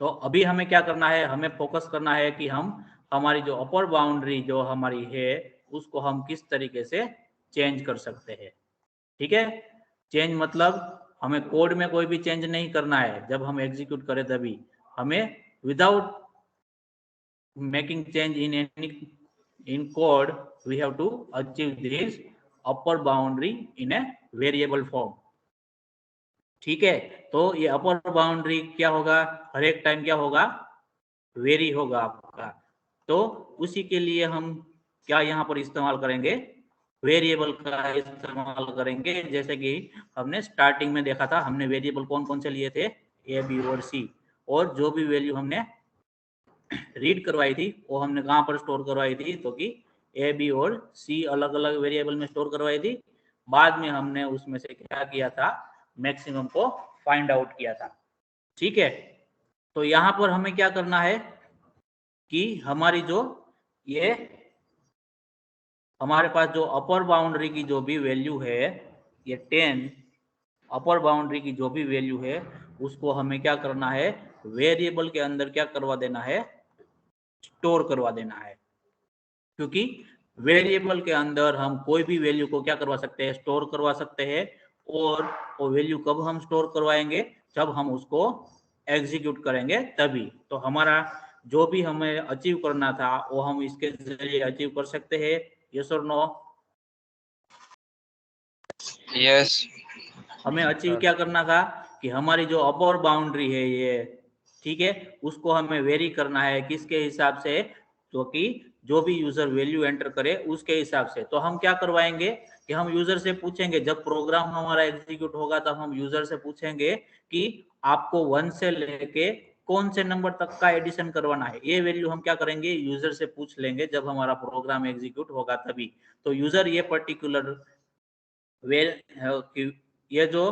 A: तो अभी हमें क्या करना है, हमें फोकस करना है कि हम हमारी जो अपर बाउंड्री जो हमारी है उसको हम किस तरीके से चेंज कर सकते हैं। ठीक है, चेंज मतलब हमें कोड में कोई भी चेंज नहीं करना है, जब हम एग्जीक्यूट करें तभी हमें without making change in any in code we have to achieve this upper boundary in a variable form। ठीक है, तो ये अपर बाउंड्री क्या होगा, हर एक टाइम क्या होगा, वेरी होगा आपका। तो उसी के लिए हम क्या यहाँ पर इस्तेमाल करेंगे, वेरिएबल का इस्तेमाल करेंगे। जैसे कि हमने स्टार्टिंग में देखा था, हमने वेरिएबल कौन कौन से लिए थे, ए बी और सी, और जो भी वैल्यू हमने रीड करवाई थी वो हमने कहाँ पर स्टोर करवाई थी, तो कि ए बी और सी अलग अलग वेरिएबल में स्टोर करवाई थी। बाद में हमने उसमें से क्या किया था, मैक्सिमम को फाइंड आउट किया था। ठीक है, तो यहाँ पर हमें क्या करना है कि हमारी जो ये हमारे पास जो अपर बाउंड्री की जो भी वैल्यू है, ये 10 अपर बाउंड्री की जो भी वैल्यू है उसको हमें क्या करना है, वेरिएबल के अंदर क्या करवा देना है, स्टोर करवा देना है। क्योंकि वेरिएबल के अंदर हम कोई भी वैल्यू को क्या करवा सकते हैं, स्टोर करवा सकते हैं। और वो वैल्यू कब हम स्टोर करवाएंगे, जब हम उसको एग्जीक्यूट करेंगे तभी। तो हमारा जो भी हमें अचीव करना था वो हम इसके जरिए अचीव कर सकते हैं। यस और नो?
B: Yes.
A: हमें अचीव क्या करना था कि हमारी जो अपर बाउंड्री है ये, ठीक है, उसको हमें वेरी करना है, किसके हिसाब से, तो कि जो भी यूजर वैल्यू एंटर करे उसके हिसाब से। तो हम क्या करवाएंगे कि हम यूजर से पूछेंगे, जब प्रोग्राम हमारा एग्जीक्यूट होगा तब हम यूजर से पूछेंगे कि आपको 1 से लेके कौन से नंबर तक का एडिशन करवाना है। ये वैल्यू हम क्या करेंगे, यूजर से पूछ लेंगे जब हमारा प्रोग्राम एग्जीक्यूट होगा तभी। तो यूजर ये पर्टिकुलर ये जो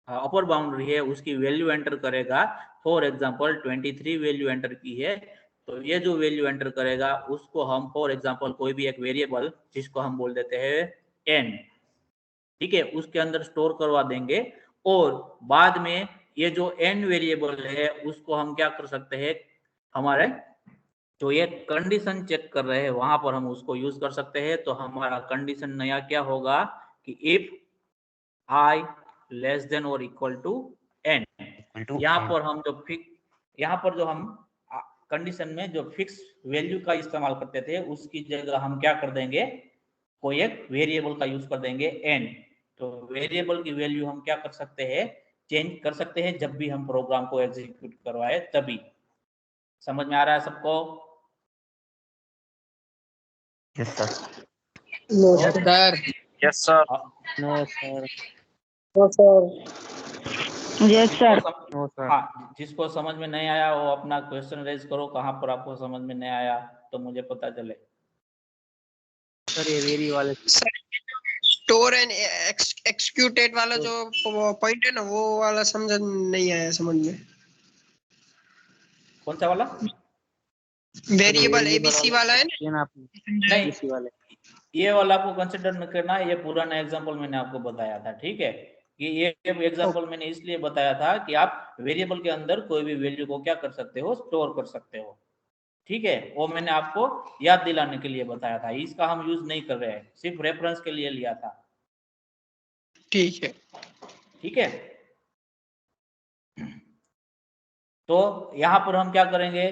A: अपर बाउंड्री है उसकी वैल्यू एंटर करेगा। फॉर एग्जांपल 23 वैल्यू एंटर की है, तो ये जो वैल्यू एंटर करेगा उसको हम फॉर एग्जांपल कोई भी एक वेरिएबल जिसको हम बोल देते हैं n, ठीक है, उसके अंदर स्टोर करवा देंगे। और बाद में ये जो n वेरिएबल है उसको हम क्या कर सकते हैं, हमारे जो ये कंडीशन चेक कर रहे हैं वहां पर हम उसको यूज कर सकते हैं। तो हमारा कंडीशन नया क्या होगा कि इफ i लेस देन और इक्वल टू n, यहाँ पर हम जो यहाँ पर जो हम कंडीशन में जो फिक्स वैल्यू का इस्तेमाल करते थे उसकी जगह हम क्या कर देंगे, कोई एक वेरिएबल का यूज कर देंगे n। तो वेरिएबल की वैल्यू हम क्या कर सकते हैं, चेंज कर सकते हैं जब भी हम प्रोग्राम को एग्जीक्यूट करवाए तभी। समझ में आ रहा है सबको?
D: Yes sir.
C: No,
B: Yes,
C: sir.
B: sir. Yes, sir.
C: No, sir. No, sir. Yes, sir.
B: No, sir.
A: हाँ, जिसको समझ में नहीं आया वो अपना क्वेश्चन रेज करो, कहाँ पर आपको समझ में नहीं आया तो मुझे पता चले।
E: सर ये वेरी वाले
F: स्टोर एंड एक्सक्यूटेड वाला जो पॉइंट है ना वो वाला समझ नहीं आया समझ में।
A: कौन सा वाला?
F: वेरिएबल एबीसी वाला है ना,
A: नहीं,
E: इसी वाले
A: ये वाला आपको कंसिडर न करना, ये पुराना एग्जांपल मैंने आपको बताया था, ठीक है। कि ये एग्जांपल मैंने इसलिए बताया था कि आप वेरिएबल के अंदर कोई भी वैल्यू को क्या कर सकते हो, स्टोर कर सकते हो, ठीक है। वो मैंने आपको याद दिलाने के लिए बताया था, इसका हम यूज नहीं कर रहे हैं, सिर्फ रेफरेंस के लिए लिया था,
F: ठीक है।
A: ठीक है। तो यहाँ पर हम क्या करेंगे,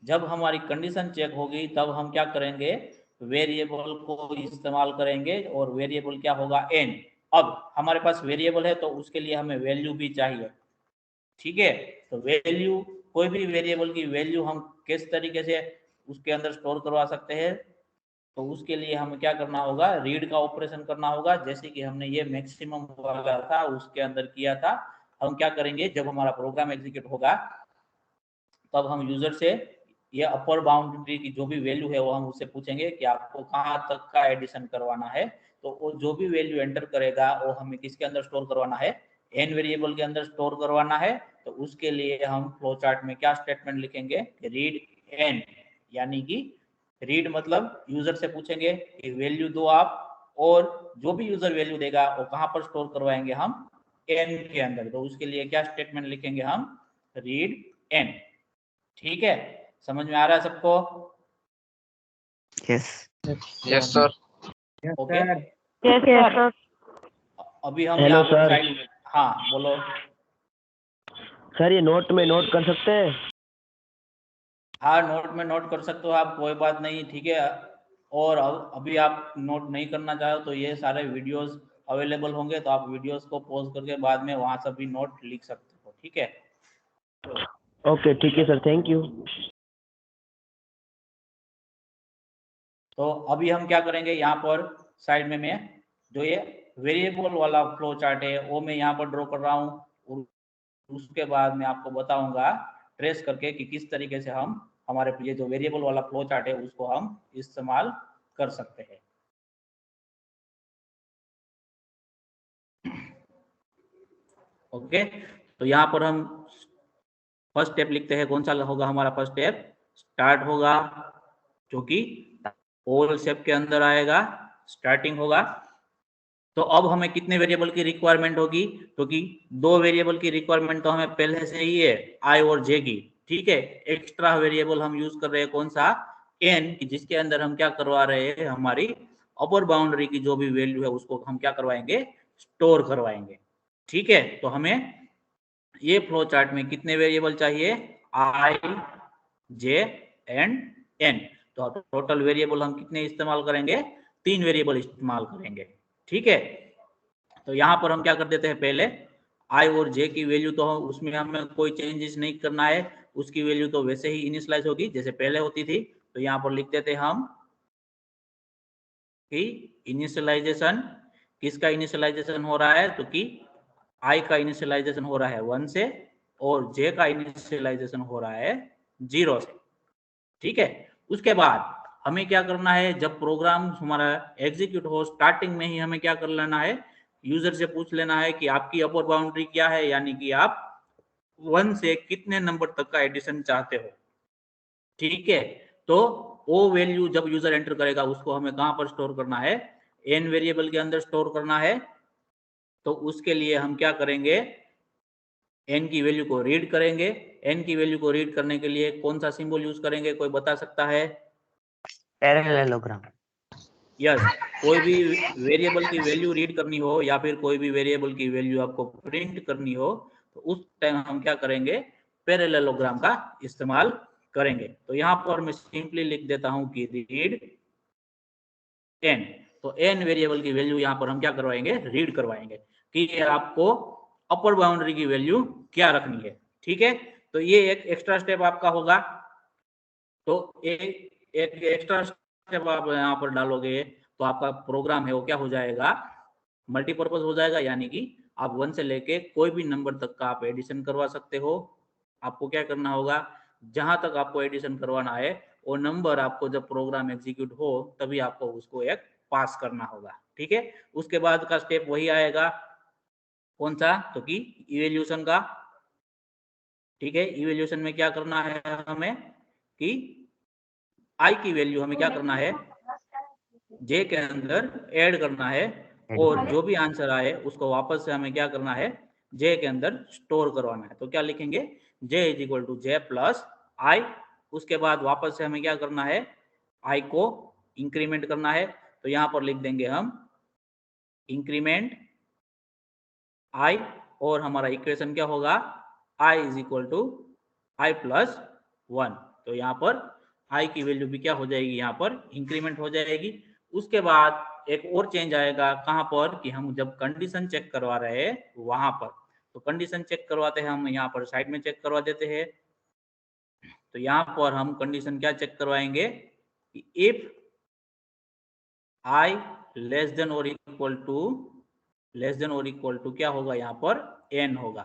A: जब हमारी कंडीशन चेक होगी तब हम क्या करेंगे, वेरिएबल को इस्तेमाल करेंगे और वेरिएबल क्या होगा n। अब हमारे पास वेरिएबल है तो उसके लिए हमें वैल्यू भी चाहिए, ठीक है। तो वैल्यू, कोई भी वेरिएबल की वैल्यू हम किस तरीके से उसके अंदर स्टोर करवा सकते हैं, तो उसके लिए हमें क्या करना होगा, रीड का ऑपरेशन करना होगा, जैसे कि हमने ये मैक्सिमम वाला था उसके अंदर किया था। हम क्या करेंगे, जब हमारा प्रोग्राम एग्जीक्यूट होगा तब हम यूजर से ये अपर बाउंड्री की जो भी वैल्यू है वो हम उससे पूछेंगे कि आपको कहाँ तक का एडिशन करवाना है। तो वो जो भी वैल्यू एंटर करेगा वो हमें किसके अंदर स्टोर करवाना है, n वेरिएबल के अंदर स्टोर करवाना है। तो उसके लिए हम फ्लो चार्ट में क्या स्टेटमेंट लिखेंगे, रीड n, यानी कि रीड मतलब यूजर से पूछेंगे कि वैल्यू दो आप, और जो भी यूजर वैल्यू देगा वो कहाँ पर स्टोर करवाएंगे हम, n के अंदर। तो उसके लिए क्या स्टेटमेंट लिखेंगे हम, रीड n, ठीक है। समझ में आ रहा है सबको?
D: Yes.
B: Yes, sir.
A: Okay.
C: Yes, sir.
A: अभी हम
E: हेलो
A: यहाँ पर
E: सर।
A: साइड, हाँ बोलो।
E: सर ये नोट में नोट कर सकते हैं?
A: हाँ, नोट में नोट कर सकते हो आप, कोई बात नहीं, ठीक है। और अभी आप नोट नहीं करना चाहो तो ये सारे वीडियोस अवेलेबल होंगे, तो आप वीडियोस को पॉज करके बाद में वहां से भी नोट लिख सकते हो, ठीक है।
E: ओके ठीक है सर, थैंक यू।
A: तो अभी हम क्या करेंगे, यहाँ पर साइड में मैं जो ये वेरिएबल वाला फ्लो चार्ट है वो मैं यहाँ पर ड्रॉ कर रहा हूँ, और उसके बाद मैं आपको बताऊंगा ट्रेस करके कि किस तरीके से हम हमारे ये जो वेरिएबल वाला फ्लो चार्ट है उसको हम इस्तेमाल कर सकते हैं। ओके, तो यहाँ पर हम फर्स्ट स्टेप लिखते हैं, कौन सा होगा हमारा फर्स्ट स्टेप, स्टार्ट होगा, जो कि ओवल शेप के अंदर आएगा, स्टार्टिंग होगा। तो अब हमें कितने वेरिएबल की रिक्वायरमेंट होगी, क्योंकि दो वेरिएबल की रिक्वायरमेंट तो हमें पहले से ही है, आई और जे की, ठीक है। एक्स्ट्रा वेरिएबल हम यूज कर रहे हैं कौन सा, एन, जिसके अंदर हम क्या करवा रहे हैं, हमारी अपर बाउंड्री की जो भी वैल्यू है उसको हम क्या करवाएंगे, स्टोर करवाएंगे, ठीक है। तो हमें ये फ्लो चार्ट में कितने वेरिएबल चाहिए, आई, जे एंड एन। तो टोटल वेरिएबल हम कितने इस्तेमाल करेंगे, 3 वेरिएबल इस्तेमाल करेंगे, ठीक है। तो यहाँ पर हम क्या कर देते हैं, पहले आई और जे की वैल्यू तो उसमें हमें कोई चेंजेस नहीं करना है, उसकी वैल्यू तो वैसे ही इनिशियलाइज होगी जैसे पहले होती थी। तो यहाँ पर लिख देते हम कि इनिशियलाइजेशन, किसका इनिशियलाइजेशन हो रहा है, तो कि आई का इनिशियलाइजेशन हो रहा है 1 से, और जे का इनिशियलाइजेशन हो रहा है 0 से, ठीक है। उसके बाद हमें क्या करना है, जब प्रोग्राम हमारा एग्जीक्यूट हो स्टार्टिंग में ही हमें क्या कर लेना है, यूजर से पूछ लेना है कि आपकी अपर बाउंड्री क्या है, यानी कि आप 1 से कितने नंबर तक का एडिशन चाहते हो। ठीक है, तो वो वैल्यू जब यूजर एंटर करेगा उसको हमें कहां पर स्टोर करना है, एन वेरिएबल के अंदर स्टोर करना है। तो उसके लिए हम क्या करेंगे, एन की वैल्यू को रीड करेंगे। एन की वैल्यू को रीड करने के लिए कौन सा सिंबल यूज करेंगे, कोई बता सकता है?
D: पैरेललोग्राम।
A: यस, कोई भी वेरिएबल की वैल्यू रीड करनी हो या फिर कोई भी वेरिएबल की वैल्यू आपको प्रिंट करनी हो तो उस टाइम हम क्या करेंगे, पैरेललोग्राम का इस्तेमाल करेंगे। तो यहाँ पर मैं सिंपली लिख देता हूं कि रीड एन। तो एन वेरिएबल की वैल्यू यहाँ पर हम क्या करवाएंगे, रीड करवाएंगे कि आपको अपर बाउंड्री की वैल्यू क्या रखनी है। ठीक है, तो ये एक एक्स्ट्रा स्टेप आपका होगा। तो एक एक्स्ट्रा स्टेप आप यहाँ पर डालोगे तो आपका प्रोग्राम है वो क्या हो जाएगा, मल्टीपर्पज हो जाएगा, यानी कि आप 1 से लेके कोई भी नंबर तक का आप एडिशन करवा सकते हो। आपको क्या करना होगा, जहां तक आपको एडिशन करवाना है वो नंबर आपको जब प्रोग्राम एग्जीक्यूट हो तभी आपको उसको एक पास करना होगा। ठीक है, उसके बाद का स्टेप वही आएगा, कौन सा, तो कि इवेल्यूशन का। ठीक है, इवेल्यूशन में क्या करना है हमें कि आई की वैल्यू हमें क्या करना है, जे के अंदर ऐड करना है और जो भी आंसर आए उसको वापस से हमें क्या करना है, जे के अंदर स्टोर करवाना है। तो क्या लिखेंगे, J is equal to J plus I. उसके बाद वापस से हमें क्या करना है, आई को इंक्रीमेंट करना है। तो यहाँ पर लिख देंगे हम इंक्रीमेंट आई और हमारा इक्वेशन क्या होगा, I is equal to I plus 1। तो यहाँ पर आई की वैल्यू भी क्या हो जाएगी, यहाँ पर इंक्रीमेंट हो जाएगी। उसके बाद एक और चेंज आएगा, कहाँ पर, कि हम जब कंडीशन चेक करवा रहे हैं वहां पर। तो कंडीशन चेक करवाते हैं हम यहाँ पर साइड में चेक करवा देते हैं। तो यहाँ पर हम कंडीशन क्या चेक करवाएंगे कि इफ आई लेस देन और इक्वल टू क्या होगा, यहाँ पर एन होगा।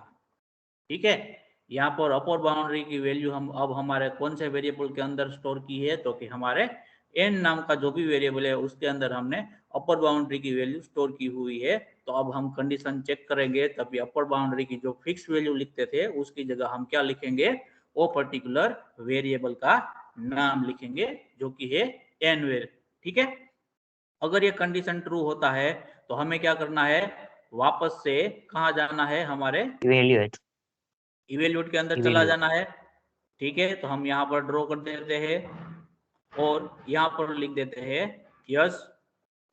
A: ठीक है, यहाँ पर अपर बाउंड्री की वैल्यू हम अब हमारे कौन से वेरिएबल के अंदर स्टोर की है, तो कि हमारे एन नाम का जो भी वेरिएबल है उसके अंदर हमने अपर बाउंड्री की वैल्यू स्टोर की हुई है। तो अब हम कंडीशन चेक करेंगे तभी अपर बाउंड्री की जो फिक्स वैल्यू लिखते थे उसकी जगह हम क्या लिखेंगे, वो पर्टिकुलर वेरिएबल का नाम लिखेंगे जो कि है एन वेर। ठीक है, अगर ये कंडीशन ट्रू होता है तो हमें क्या करना है, वापस से कहाँ जाना है, हमारे इवेल्यूट के अंदर चला जाना है। ठीक है, तो हम यहाँ पर ड्रॉ कर देते हैं और यहाँ पर लिख देते हैं यस।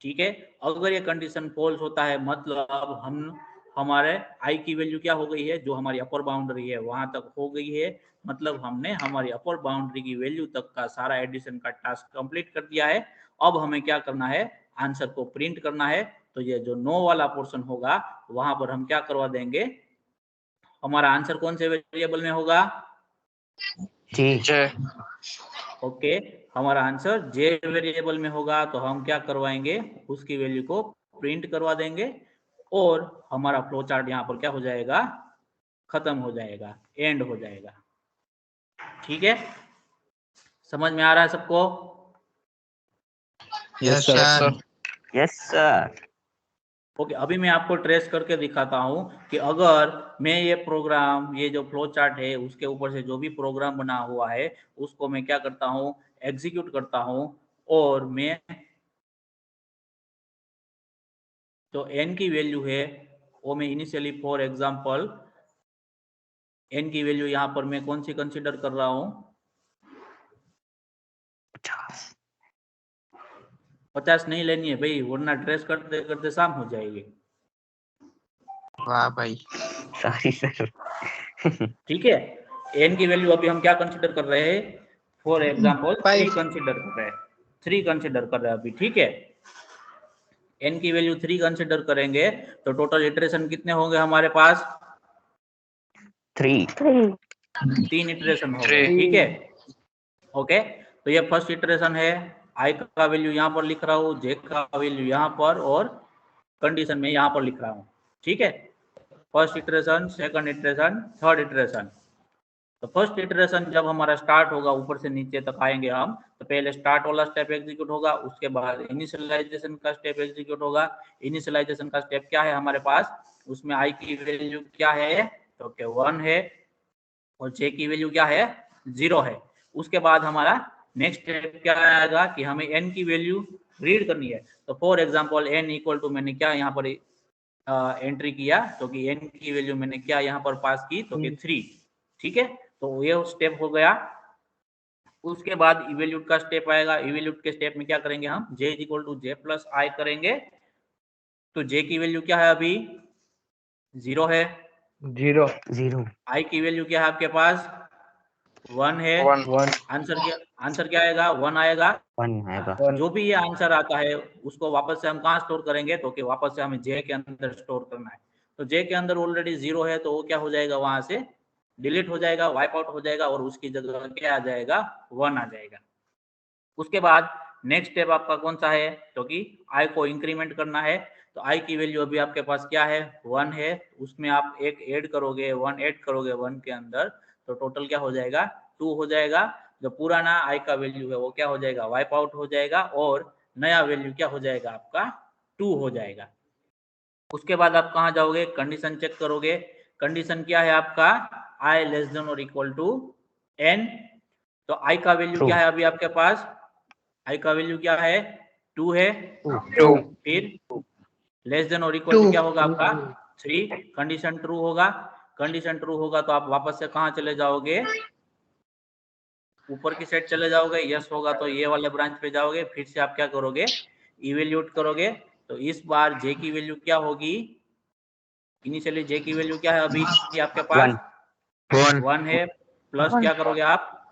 A: ठीक है, अगर ये कंडीशन फॉल्स होता है मतलब हम हमारे आई की वैल्यू क्या हो गई है, जो हमारी अपर बाउंड्री है वहां तक हो गई है, मतलब हमने हमारी अपर बाउंड्री की वैल्यू तक का सारा एडिशन का टास्क कंप्लीट कर दिया है। अब हमें क्या करना है, आंसर को प्रिंट करना है। तो ये जो नो वाला पोर्शन होगा वहां पर हम क्या करवा देंगे, हमारा आंसर कौन से वेरिएबल में होगा,
B: जे।
A: ओके, हमारा आंसर जे वेरिएबल में होगा। तो हम क्या करवाएंगे, उसकी वैल्यू को प्रिंट करवा देंगे और हमारा फ्लो चार्ट यहाँ पर क्या हो जाएगा, खत्म हो जाएगा, एंड हो जाएगा। ठीक है, समझ में आ रहा है सबको?
B: Yes sir.
D: Yes sir.
A: Okay, अभी मैं आपको ट्रेस करके दिखाता हूँ कि अगर मैं ये प्रोग्राम, ये जो फ्लो चार्ट है उसके ऊपर से जो भी प्रोग्राम बना हुआ है उसको मैं क्या करता हूँ, एग्जीक्यूट करता हूँ और मैं जो n की वैल्यू है वो मैं इनिशियली फॉर एग्जांपल n की वैल्यू यहाँ पर मैं कौन सी कंसीडर कर रहा हूँ, 50 नहीं लेनी है भाई, वरना ट्रेस करते करते शाम हो जाएगी।
B: वाह भाई।
D: Sorry sir.
A: ठीक है, n की वैल्यू अभी हम क्या कंसीडर कर रहे हैं, फॉर एग्जांपल 3 कंसीडर कर रहे हैं, 3 कंसीडर कर रहे हैं अभी। ठीक है, n की वैल्यू 3 कंसीडर करेंगे तो टोटल इटरेशन कितने होंगे हमारे पास, 3 इटरेशन हो गए। ठीक है, ओके, तो ये फर्स्ट इटरेशन है, आई का वैल्यू यहाँ पर लिख रहा हूँ, जे का वैल्यू यहाँ पर और कंडीशन में यहाँ पर लिख रहा हूँ। ठीक है, first iteration, second iteration, third iteration. तो फर्स्ट इटरेशन जब हमारा स्टार्ट होगा, ऊपर से नीचे तक आएंगे हम, तो पहले स्टार्ट वाला स्टेप एग्जीक्यूट होगा, उसके बाद इनिशियलाइजेशन का स्टेप एग्जीक्यूट होगा। इनिशियलाइजेशन का स्टेप क्या है हमारे पास, उसमें आई की वैल्यू क्या है, तो क्या 1 है, और जे की वैल्यू क्या है, 0 है। उसके बाद हमारा नेक्स्ट स्टेप क्या आएगा कि हमें एन की वैल्यू रीड करनी है। तो for example N equal to, मैंने क्या यहाँ पर एंट्री किया, तो कि एन की वैल्यू मैंने क्या यहाँ पर पास की, तो कि 3। ठीक है, तो ये स्टेप हो गया। उसके बाद इवेल्यूट का स्टेप आएगा। इवेल्यूट के स्टेप में क्या करेंगे हम, j is equal to J plus I करेंगे। तो j की वैल्यू क्या है, अभी 0 है।
D: 0
A: i की वैल्यू क्या है आपके पास, 1 है।
B: 1
A: आंसर क्या आएगा, 1 आएगा।
D: 1 आएगा।
A: जो भी ये आंसर आता है उसको वापस से हम कहाँ स्टोर करेंगे, तो कि वापस से हमें j के अंदर स्टोर करना है। तो j के अंदर ऑलरेडी 0 है, तो वो क्या हो जाएगा, वहां से डिलीट हो जाएगा, वाइप आउट हो जाएगा, और उसकी जगह क्या आ जाएगा, 1 आ जाएगा। उसके बाद नेक्स्ट स्टेप आपका कौन सा है, तो कि i को इंक्रीमेंट करना है। तो i की वैल्यू अभी आपके पास क्या है, 1 है। उसमें आप एक ऐड करोगे, 1 ऐड करोगे 1 के अंदर, तो टोटल क्या हो जाएगा, 2 हो जाएगा। जो पुराना i का वैल्यू है वो क्या हो जाएगा, वाइप आउट हो जाएगा, और नया वैल्यू क्या हो जाएगा आपका, 2 हो जाएगा। उसके बाद आप कहाँ जाओगे, कंडीशन चेक करोगे। कंडीशन क्या है आपका, i लेस देन और इक्वल टू n। तो i का वैल्यू क्या है अभी आपके पास, i का वैल्यू क्या है, 2 है।
B: 2
A: फिर लेस देन और इक्वल टू क्या होगा आपका, 3। कंडीशन ट्रू होगा। कंडीशन ट्रू होगा तो आप वापस से कहाँ चले जाओगे, ऊपर की साइड चले जाओगे। यस होगा तो ये वाले ब्रांच पे जाओगे। फिर से आप क्या करोगे, इवेल्यूट करोगे। तो इस बार जे की वैल्यू क्या होगी, इनिशियली जे की वैल्यू क्या है अभी आपके पास, 1 है। प्लस क्या करोगे आप,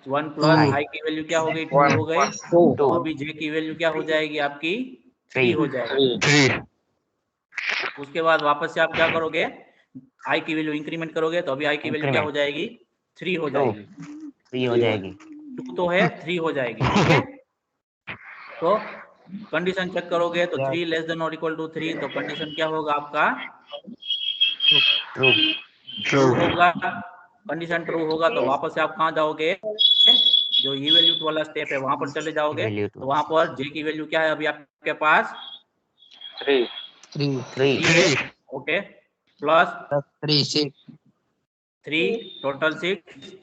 A: 1 प्लस
D: Hi.
A: आई की वैल्यू क्या हो गई, 2 हो गई।
B: 2
A: तो अभी जे की वैल्यू क्या हो जाएगी आपकी, 3 हो जाएगी।
B: 3
A: उसके बाद वापस से आप क्या करोगे, आई की वैल्यू इंक्रीमेंट करोगे, तो अभी आई की वैल्यू क्या हो जाएगी, 3 हो जाएगी।
D: 3 हो जाएगी।
A: 2 तो है, 3 हो जाएगी। ठीक है, तो कंडीशन चेक करोगे तो 3 लेस देन और इक्वल टू 3, तो कंडीशन क्या होगा आपका,
D: ट्रू।
A: ट्रू होगा। कंडीशन ट्रू होगा तो वापस से आप कहाँ जाओगे, जो इवेल्यूट वाला स्टेप है वहां पर चले जाओगे।
D: Evaluate
A: तो वहां पर जे की वैल्यू क्या है अभी आपके पास,
B: 3
A: 3 है। Okay, plus
B: 3
A: 3 total 6।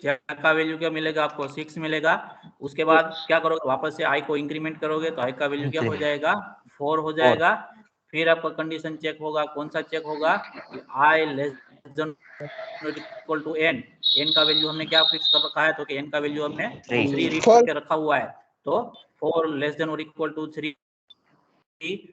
A: जे का वैल्यू क्या मिलेगा आपको, 6 मिलेगा। उसके बाद क्या करोगे, वापस से आई को इंक्रीमेंट करोगे, तो आई का वैल्यू क्या हो जाएगा, 4 हो जाएगा। फिर आपका कंडीशन चेक होगा, कौन सा चेक होगा, कि I less than equal to N. N का वैल्यू हमने क्या फिक्स कर रखा है, तो कि एन का वैल्यू हमने 3 रीड करके रखा हुआ है। तो 4 लेस देन और इक्वल टू 3,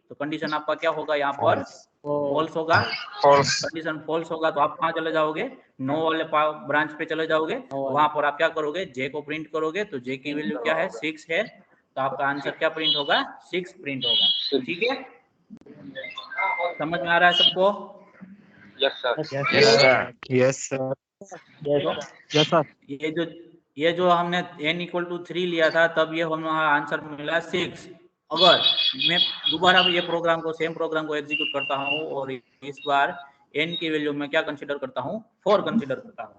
A: तो कंडीशन आपका क्या होगा, यहाँ पर फॉल्स होगा। कंडीशन फॉल्स होगा तो आप कहाँ चले जाओगे, नो वाले ब्रांच पे चले जाओगे। वहां पर आप क्या करोगे, जे को प्रिंट करोगे। तो जे की वैल्यू क्या है, 6 है। तो आपका आंसर क्या प्रिंट होगा, 6 प्रिंट होगा। ठीक है, समझ में आ रहा है सबको।
B: यस सर
A: ये जो हमने n इक्वल टू 3 लिया था, तब ये हमारा आंसर मिला 6। अगर मैं दोबारा ये प्रोग्राम को, सेम प्रोग्राम को एग्जीक्यूट करता हूँ, और इस बार n की वैल्यू में क्या कंसीडर करता हूँ, 4 कंसीडर करता हूँ।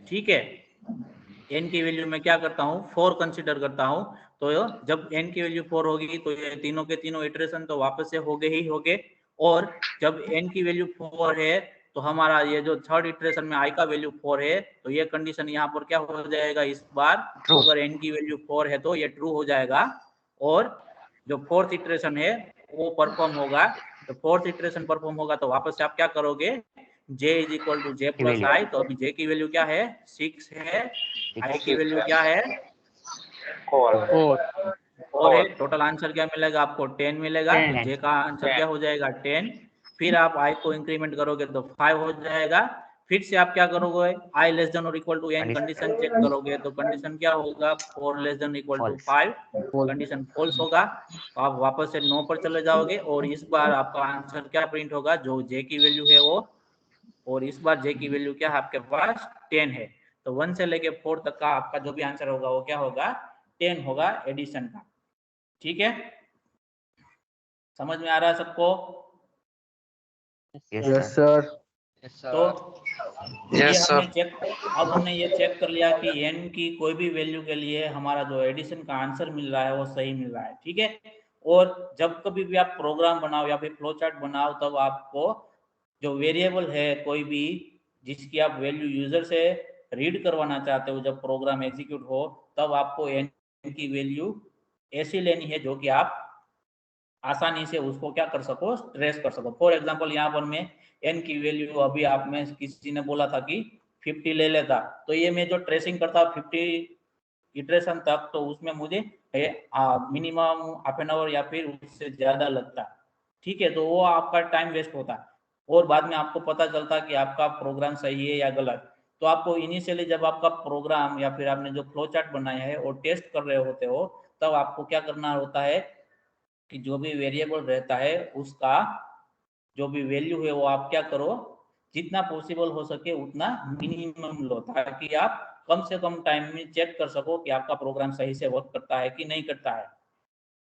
A: ठीक है, n की वैल्यू में क्या करता हूँ, 4 कंसीडर करता हूँ। तो जब n की वैल्यू 4 होगी तो ये तीनों के तीनों इटरेशन तो वापस से होगे ही होगे। और जब n की वैल्यू 4 है, तो हमारा ये जो थर्ड इटरेशन में i का वैल्यू 4 है, तो ये कंडीशन यहाँ पर क्या हो जाएगा इस बार, अगर n की वैल्यू 4 है तो ये ट्रू हो जाएगा। और जो फोर्थ इटरेशन है वो परफॉर्म होगा। तो फोर्थ इटरेशन परफॉर्म होगा तो वापस से आप क्या करोगे, j is equal to J plus I. तो अभी j की वैल्यू क्या है, 6 है। i की वैल्यू क्या है, 4 है। टोटल आंसर क्या मिलेगा आपको, 10 मिलेगा। तो j का आंसर क्या हो जाएगा, 10। फिर आप i को इंक्रीमेंट करोगे तो 5 हो जाएगा। फिर से आप क्या करोगे, i लेस देन और equal to n, condition check करोगे। तो कंडीशन क्या होगा, 4 less than equal to 5। Condition false होगा तो आप वापस से 9 पर चले जाओगे। और इस बार आपका आंसर क्या प्रिंट होगा, जो j की वैल्यू है वो, और इस बार j की वैल्यू क्या है आपके पास, 10 है। तो 1 से लेके 4 तक का आपका जो भी आंसर होगा वो क्या होगा, 10 होगा एडिशन का। ठीक है, समझ में आ रहा है सबको।
D: Yes sir.
A: तो ये
B: Yes, sir.
A: अब हमने ये चेक कर लिया कि n की कोई भी वैल्यू के लिए हमारा जो एडिशन का आंसर मिल रहा है वो सही मिल रहा है, ठीक है। और जब कभी भी आप प्रोग्राम बनाओ या फिर फ्लो चार्ट बनाओ, तब आपको जो वेरिएबल है कोई भी जिसकी आप वैल्यू यूजर से रीड करवाना चाहते हो, जब प्रोग्राम एग्जीक्यूट हो, तब आपको n की वैल्यू ऐसी लेनी है जो कि आप आसानी से उसको क्या कर सको, ट्रेस कर सको। फॉर एग्जांपल यहाँ पर मैं n की वैल्यू अभी आप में किसी ने बोला था कि 50 ले लेता, तो ये मैं जो ट्रेसिंग करता 50 इटरेशन तक, तो उसमें मुझे मिनिमम हाफ एन आवर या फिर उससे ज्यादा लगता, ठीक है। तो वो आपका टाइम वेस्ट होता और बाद में आपको पता चलता कि आपका प्रोग्राम सही है या गलत। तो आपको इनिशियली जब आपका प्रोग्राम या फिर आपने जो फ्लो चार्ट बनाया है और टेस्ट कर रहे होते हो, तब आपको क्या करना होता है कि जो भी वेरिएबल रहता है उसका जो भी वैल्यू है वो आप क्या करो, जितना पॉसिबल हो सके उतना मिनिमम लो, ताकि आप कम से कम टाइम में चेक कर सको कि आपका प्रोग्राम सही से वर्क करता है कि नहीं करता है।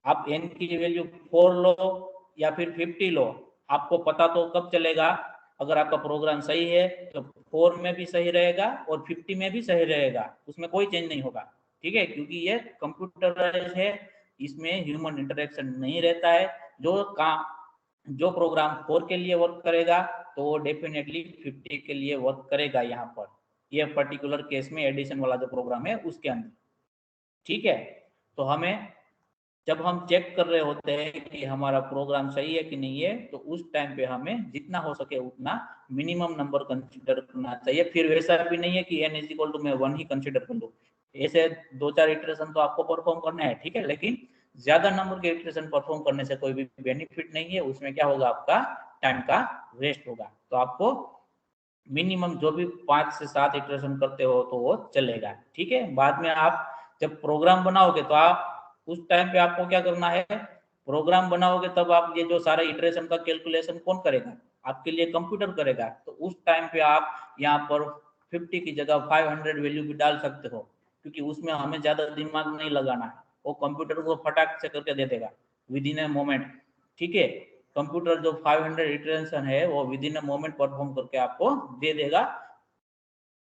A: आप n की वैल्यू 4 लो या फिर 50 लो, आपको पता तो कब चलेगा, अगर आपका प्रोग्राम सही है तो 4 में भी सही रहेगा और 50 में भी सही रहेगा, उसमें कोई चेंज नहीं होगा, ठीक है। क्योंकि ये कंप्यूटराइज है, इसमें ह्यूमन इंटरेक्शन नहीं रहता है। जो प्रोग्राम 4 के लिए वर्क करेगा तो वो डेफिनेटली 50 के लिए वर्क करेगा यहाँ पर, ये पर्टिकुलर केस में एडिशन वाला जो प्रोग्राम है उसके अंदर, ठीक है। तो हमें जब हम चेक कर रहे होते हैं कि हमारा प्रोग्राम सही है कि नहीं है, तो उस टाइम पे हमें जितना हो सके उतना मिनिमम नंबर कंसीडर करना चाहिए। फिर वैसा भी नहीं है कि n इज इक्वल टू मैं 1 ही कंसीडर कर लूँ, ऐसे 2-4 इटरेशन तो आपको परफॉर्म करना है, ठीक है। लेकिन ज्यादा नंबर के इटरेशन परफॉर्म करने से कोई भी बेनिफिट नहीं है, उसमें क्या होगा, आपका टाइम का वेस्ट होगा। तो आपको मिनिमम जो भी 5 से 7 इटरेशन करते हो तो वो चलेगा, ठीक है। बाद में आप जब प्रोग्राम बनाओगे तो आप उस टाइम पे आपको क्या करना है, प्रोग्राम बनाओगे तब आप ये जो सारे इटरेशन का कैलकुलेशन कौन करेगा, आपके लिए कंप्यूटर करेगा। तो उस टाइम पे आप यहाँ पर 50 की जगह 500 वैल्यू भी डाल सकते हो, क्योंकि उसमें हमें ज्यादा दिमाग नहीं लगाना है, वो कंप्यूटर को फटाक से करके दे देगा विद इन ए मोमेंट, ठीक है। कंप्यूटर जो 500 इटरेशन है वो with in a moment perform करके आपको दे देगा।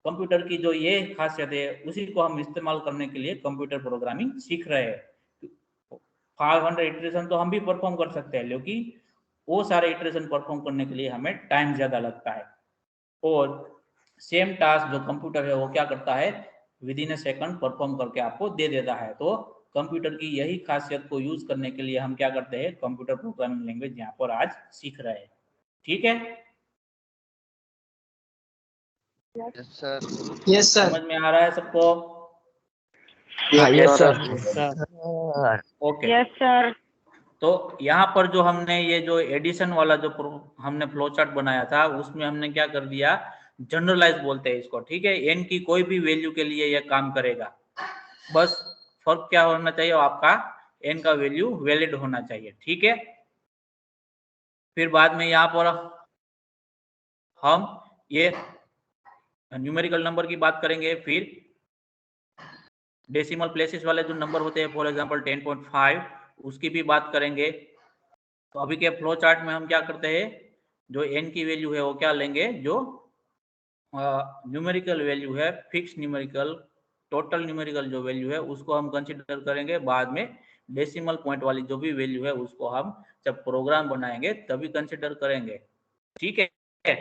A: कंप्यूटर की जो ये खासियत है उसी को हम इस्तेमाल करने के लिए कंप्यूटर प्रोग्रामिंग सीख रहे हैं। 500 इटरेशन तो हम भी परफॉर्म कर सकते हैं, लेकिन वो सारे इटरेशन परफॉर्म करने के लिए हमें टाइम ज्यादा लगता है, और सेम टास्क जो कंप्यूटर है वो क्या करता है, with in A second perform करके आपको दे देता है। तो कंप्यूटर की यही खासियत को यूज करने के लिए हम क्या करते हैं, कंप्यूटर प्रोग्रामिंग लैंग्वेज यहाँ पर आज सीख रहे हैं, ठीक है।
B: Yes, sir.
F: Yes sir.
A: समझ में आ रहा है सबको?
E: हाँ
B: Yes,
E: yes
B: sir.
E: Sir.
A: Okay.
C: Yes sir.
A: तो यहाँ पर जो हमने ये जो एडिशन वाला जो हमने फ्लो चार्ट बनाया था, उसमें हमने क्या कर दिया, जनरलाइज बोलते हैं इसको, ठीक है। n की कोई भी वैल्यू के लिए ये काम करेगा, बस फर्क क्या होना चाहिए, आपका n का वैल्यू वैलिड होना चाहिए, ठीक है। फिर बाद में यहाँ पर हम ये न्यूमेरिकल नंबर की बात करेंगे, फिर डेसिमल प्लेसेस वाले जो नंबर होते हैं, फॉर एग्जांपल 10.5, उसकी भी बात करेंगे। तो अभी के फ्लो चार्ट में हम क्या करते हैं, जो n की वैल्यू है वो क्या लेंगे, जो न्यूमेरिकल वैल्यू है, फिक्स न्यूमेरिकल, टोटल न्यूमेरिकल जो वैल्यू है उसको हम कंसीडर करेंगे। बाद में डेसिमल पॉइंट वाली जो भी वैल्यू है उसको हम जब प्रोग्राम बनाएंगे तभी कंसीडर करेंगे, ठीक है।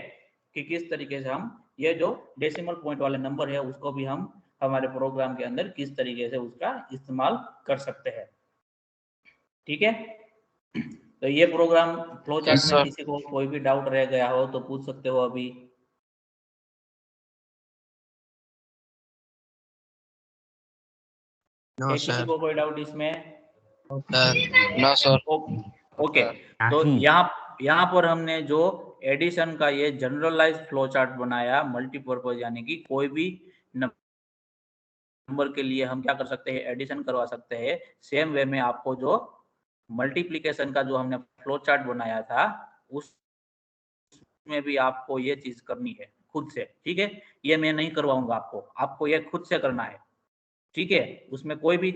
A: कि किस तरीके से हम ये जो डेसिमल पॉइंट वाले नंबर है उसको भी हम हमारे प्रोग्राम के अंदर किस तरीके से उसका इस्तेमाल कर सकते हैं, ठीक है। तो ये प्रोग्राम फ्लो चार्ट
B: Yes,
A: में
B: sir.
A: किसी को कोई भी डाउट रह गया हो तो पूछ सकते हो अभी।
B: No,
A: किसी
B: sir.
A: को कोई डाउट इसमें?
B: No, sir.
A: ओके। तो
D: नहीं।
A: यहाँ पर हमने जो एडिशन का ये जनरलाइज फ्लो चार्ट बनाया, मल्टीपर्पज, यानी कि कोई भी नंबर के लिए हम क्या कर सकते हैं, एडिशन करवा सकते हैं। सेम वे में आपको जो मल्टीप्लिकेशन का जो हमने फ्लो चार्ट बनाया था उसमें भी आपको ये चीज करनी है खुद से, ठीक है। ये मैं नहीं करवाऊंगा आपको ये खुद से करना है, ठीक है। उसमें कोई भी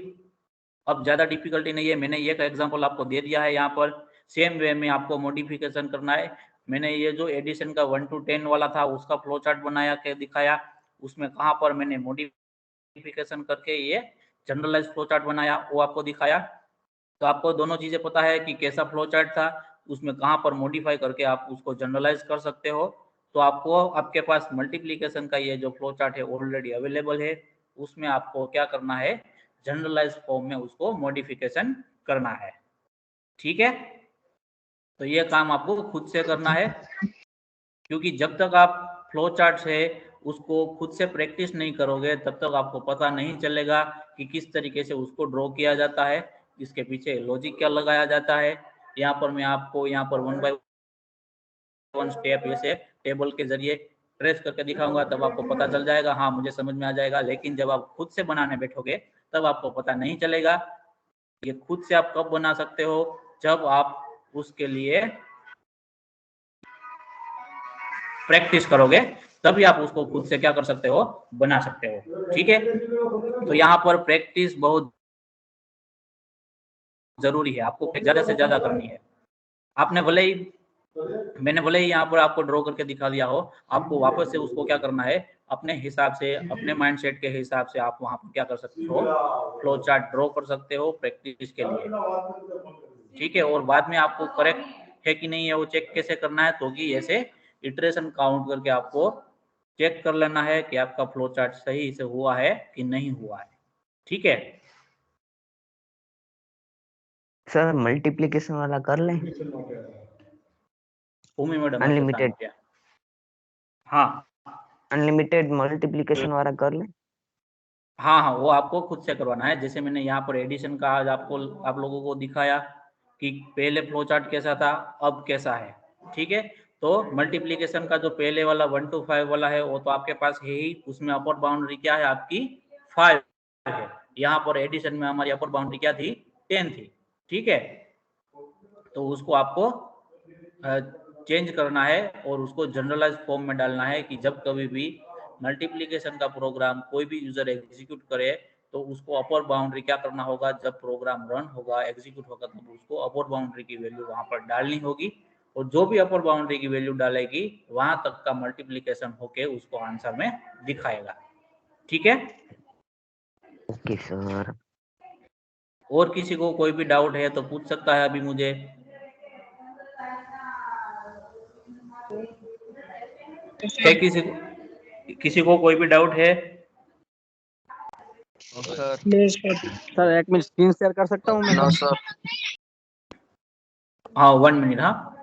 A: अब ज्यादा डिफिकल्टी नहीं है, मैंने एक एग्जांपल आपको दे दिया है यहाँ पर। सेम वे में आपको मॉडिफिकेशन करना है, मैंने ये जो एडिशन का 1 to 10 वाला था उसका फ्लो चार्ट बनाया के दिखाया, उसमें कहाँ पर मैंने मॉडिफिकेशन करके ये जनरलाइज फ्लो चार्ट बनाया वो आपको दिखाया। तो आपको दोनों चीजें पता है कि कैसा फ्लो चार्ट था, उसमें कहाँ पर मॉडिफाई करके आप उसको जनरलाइज कर सकते हो। तो आपको आपके पास मल्टीप्लिकेशन का ये जो फ्लो चार्ट है ऑलरेडी अवेलेबल है, उसमें आपको क्या करना है, जनरलाइज फॉर्म में उसको मॉडिफिकेशन करना है। ठीक है, तो ये काम आपको खुद से करना है, क्योंकि जब तक आप फ्लो चार्ट है उसको खुद से प्रैक्टिस नहीं करोगे तब तक आपको पता नहीं चलेगा कि किस तरीके से उसको ड्रॉ किया जाता है, इसके पीछे लॉजिक क्या लगाया जाता है। यहाँ पर मैं आपको यहाँ पर 1 by 1 स्टेप ऐसे टेबल के जरिए ट्रेस करके दिखाऊंगा, तब आपको पता चल जाएगा, हाँ मुझे समझ में आ जाएगा। लेकिन जब आप खुद से बनाने बैठोगे तब आपको पता नहीं चलेगा। ये खुद से आप कब बना सकते हो, जब आप उसके लिए प्रैक्टिस करोगे तभी आप उसको खुद से क्या कर सकते हो, बना सकते हो। ठीक है, तो यहाँ पर प्रैक्टिस बहुत जरूरी है, आपको ज्यादा से ज्यादा करनी है। आपने भले ही मैंने भले ही यहाँ पर आपको ड्रॉ करके दिखा दिया हो, आपको वापस से उसको क्या करना है, अपने हिसाब से अपने माइंडसेट के हिसाब से आप वहां पर क्या कर सकते हो, फ्लो चार्ट ड्रॉ कर सकते हो प्रैक्टिस के लिए। ठीक है, और बाद में आपको करेक्ट है कि नहीं है वो चेक कैसे करना है, तो कि ऐसे इटरेशन काउंट करके आपको चेक कर लेना है कि आपका फ्लो चार्ट सही से हुआ है कि नहीं हुआ है। ठीक है
D: सर मल्टीप्लिकेशन वाला कर लें,
A: भूमि मैडम
D: अनलिमिटेड
A: हाँ
D: अनलिमिटेड मल्टीप्लिकेशन वाला कर लें।
A: हाँ हाँ, वो आपको खुद से करवाना है। जैसे मैंने यहाँ पर एडिशन का आज आपको आप लोगों को दिखाया कि पहले फ्लो चार्ट कैसा था, अब कैसा है। ठीक है, तो मल्टीप्लिकेशन का जो पहले वाला 1 to 5 वाला है वो तो आपके पास है ही, उसमें अपर बाउंड्री क्या है आपकी 5 है। यहाँ पर एडिशन में हमारी अपर बाउंड्री क्या थी, 10 थी। ठीक है, तो उसको आपको चेंज करना है और उसको जनरलाइज फॉर्म में डालना है कि जब कभी भी मल्टीप्लिकेशन का प्रोग्राम कोई भी यूजर एग्जीक्यूट करे तो उसको अपर बाउंड्री क्या करना होगा, जब प्रोग्राम रन होगा एग्जीक्यूट होगा तब उसको अपर बाउंड्री की वैल्यू वहां पर डालनी होगी, और जो भी अपर बाउंड्री की वैल्यू डालेगी वहां तक का मल्टीप्लिकेशन होके उसको आंसर में दिखाएगा। ठीक है,
D: ओके सर।
A: और किसी को कोई भी डाउट है तो पूछ सकता है अभी मुझे। है किसी को कोई भी डाउट है?
E: सर 1 मिनट स्क्रीन शेयर कर सकता हूँ मैं?
B: No sir.
A: हाँ 1 मिनट। हाँ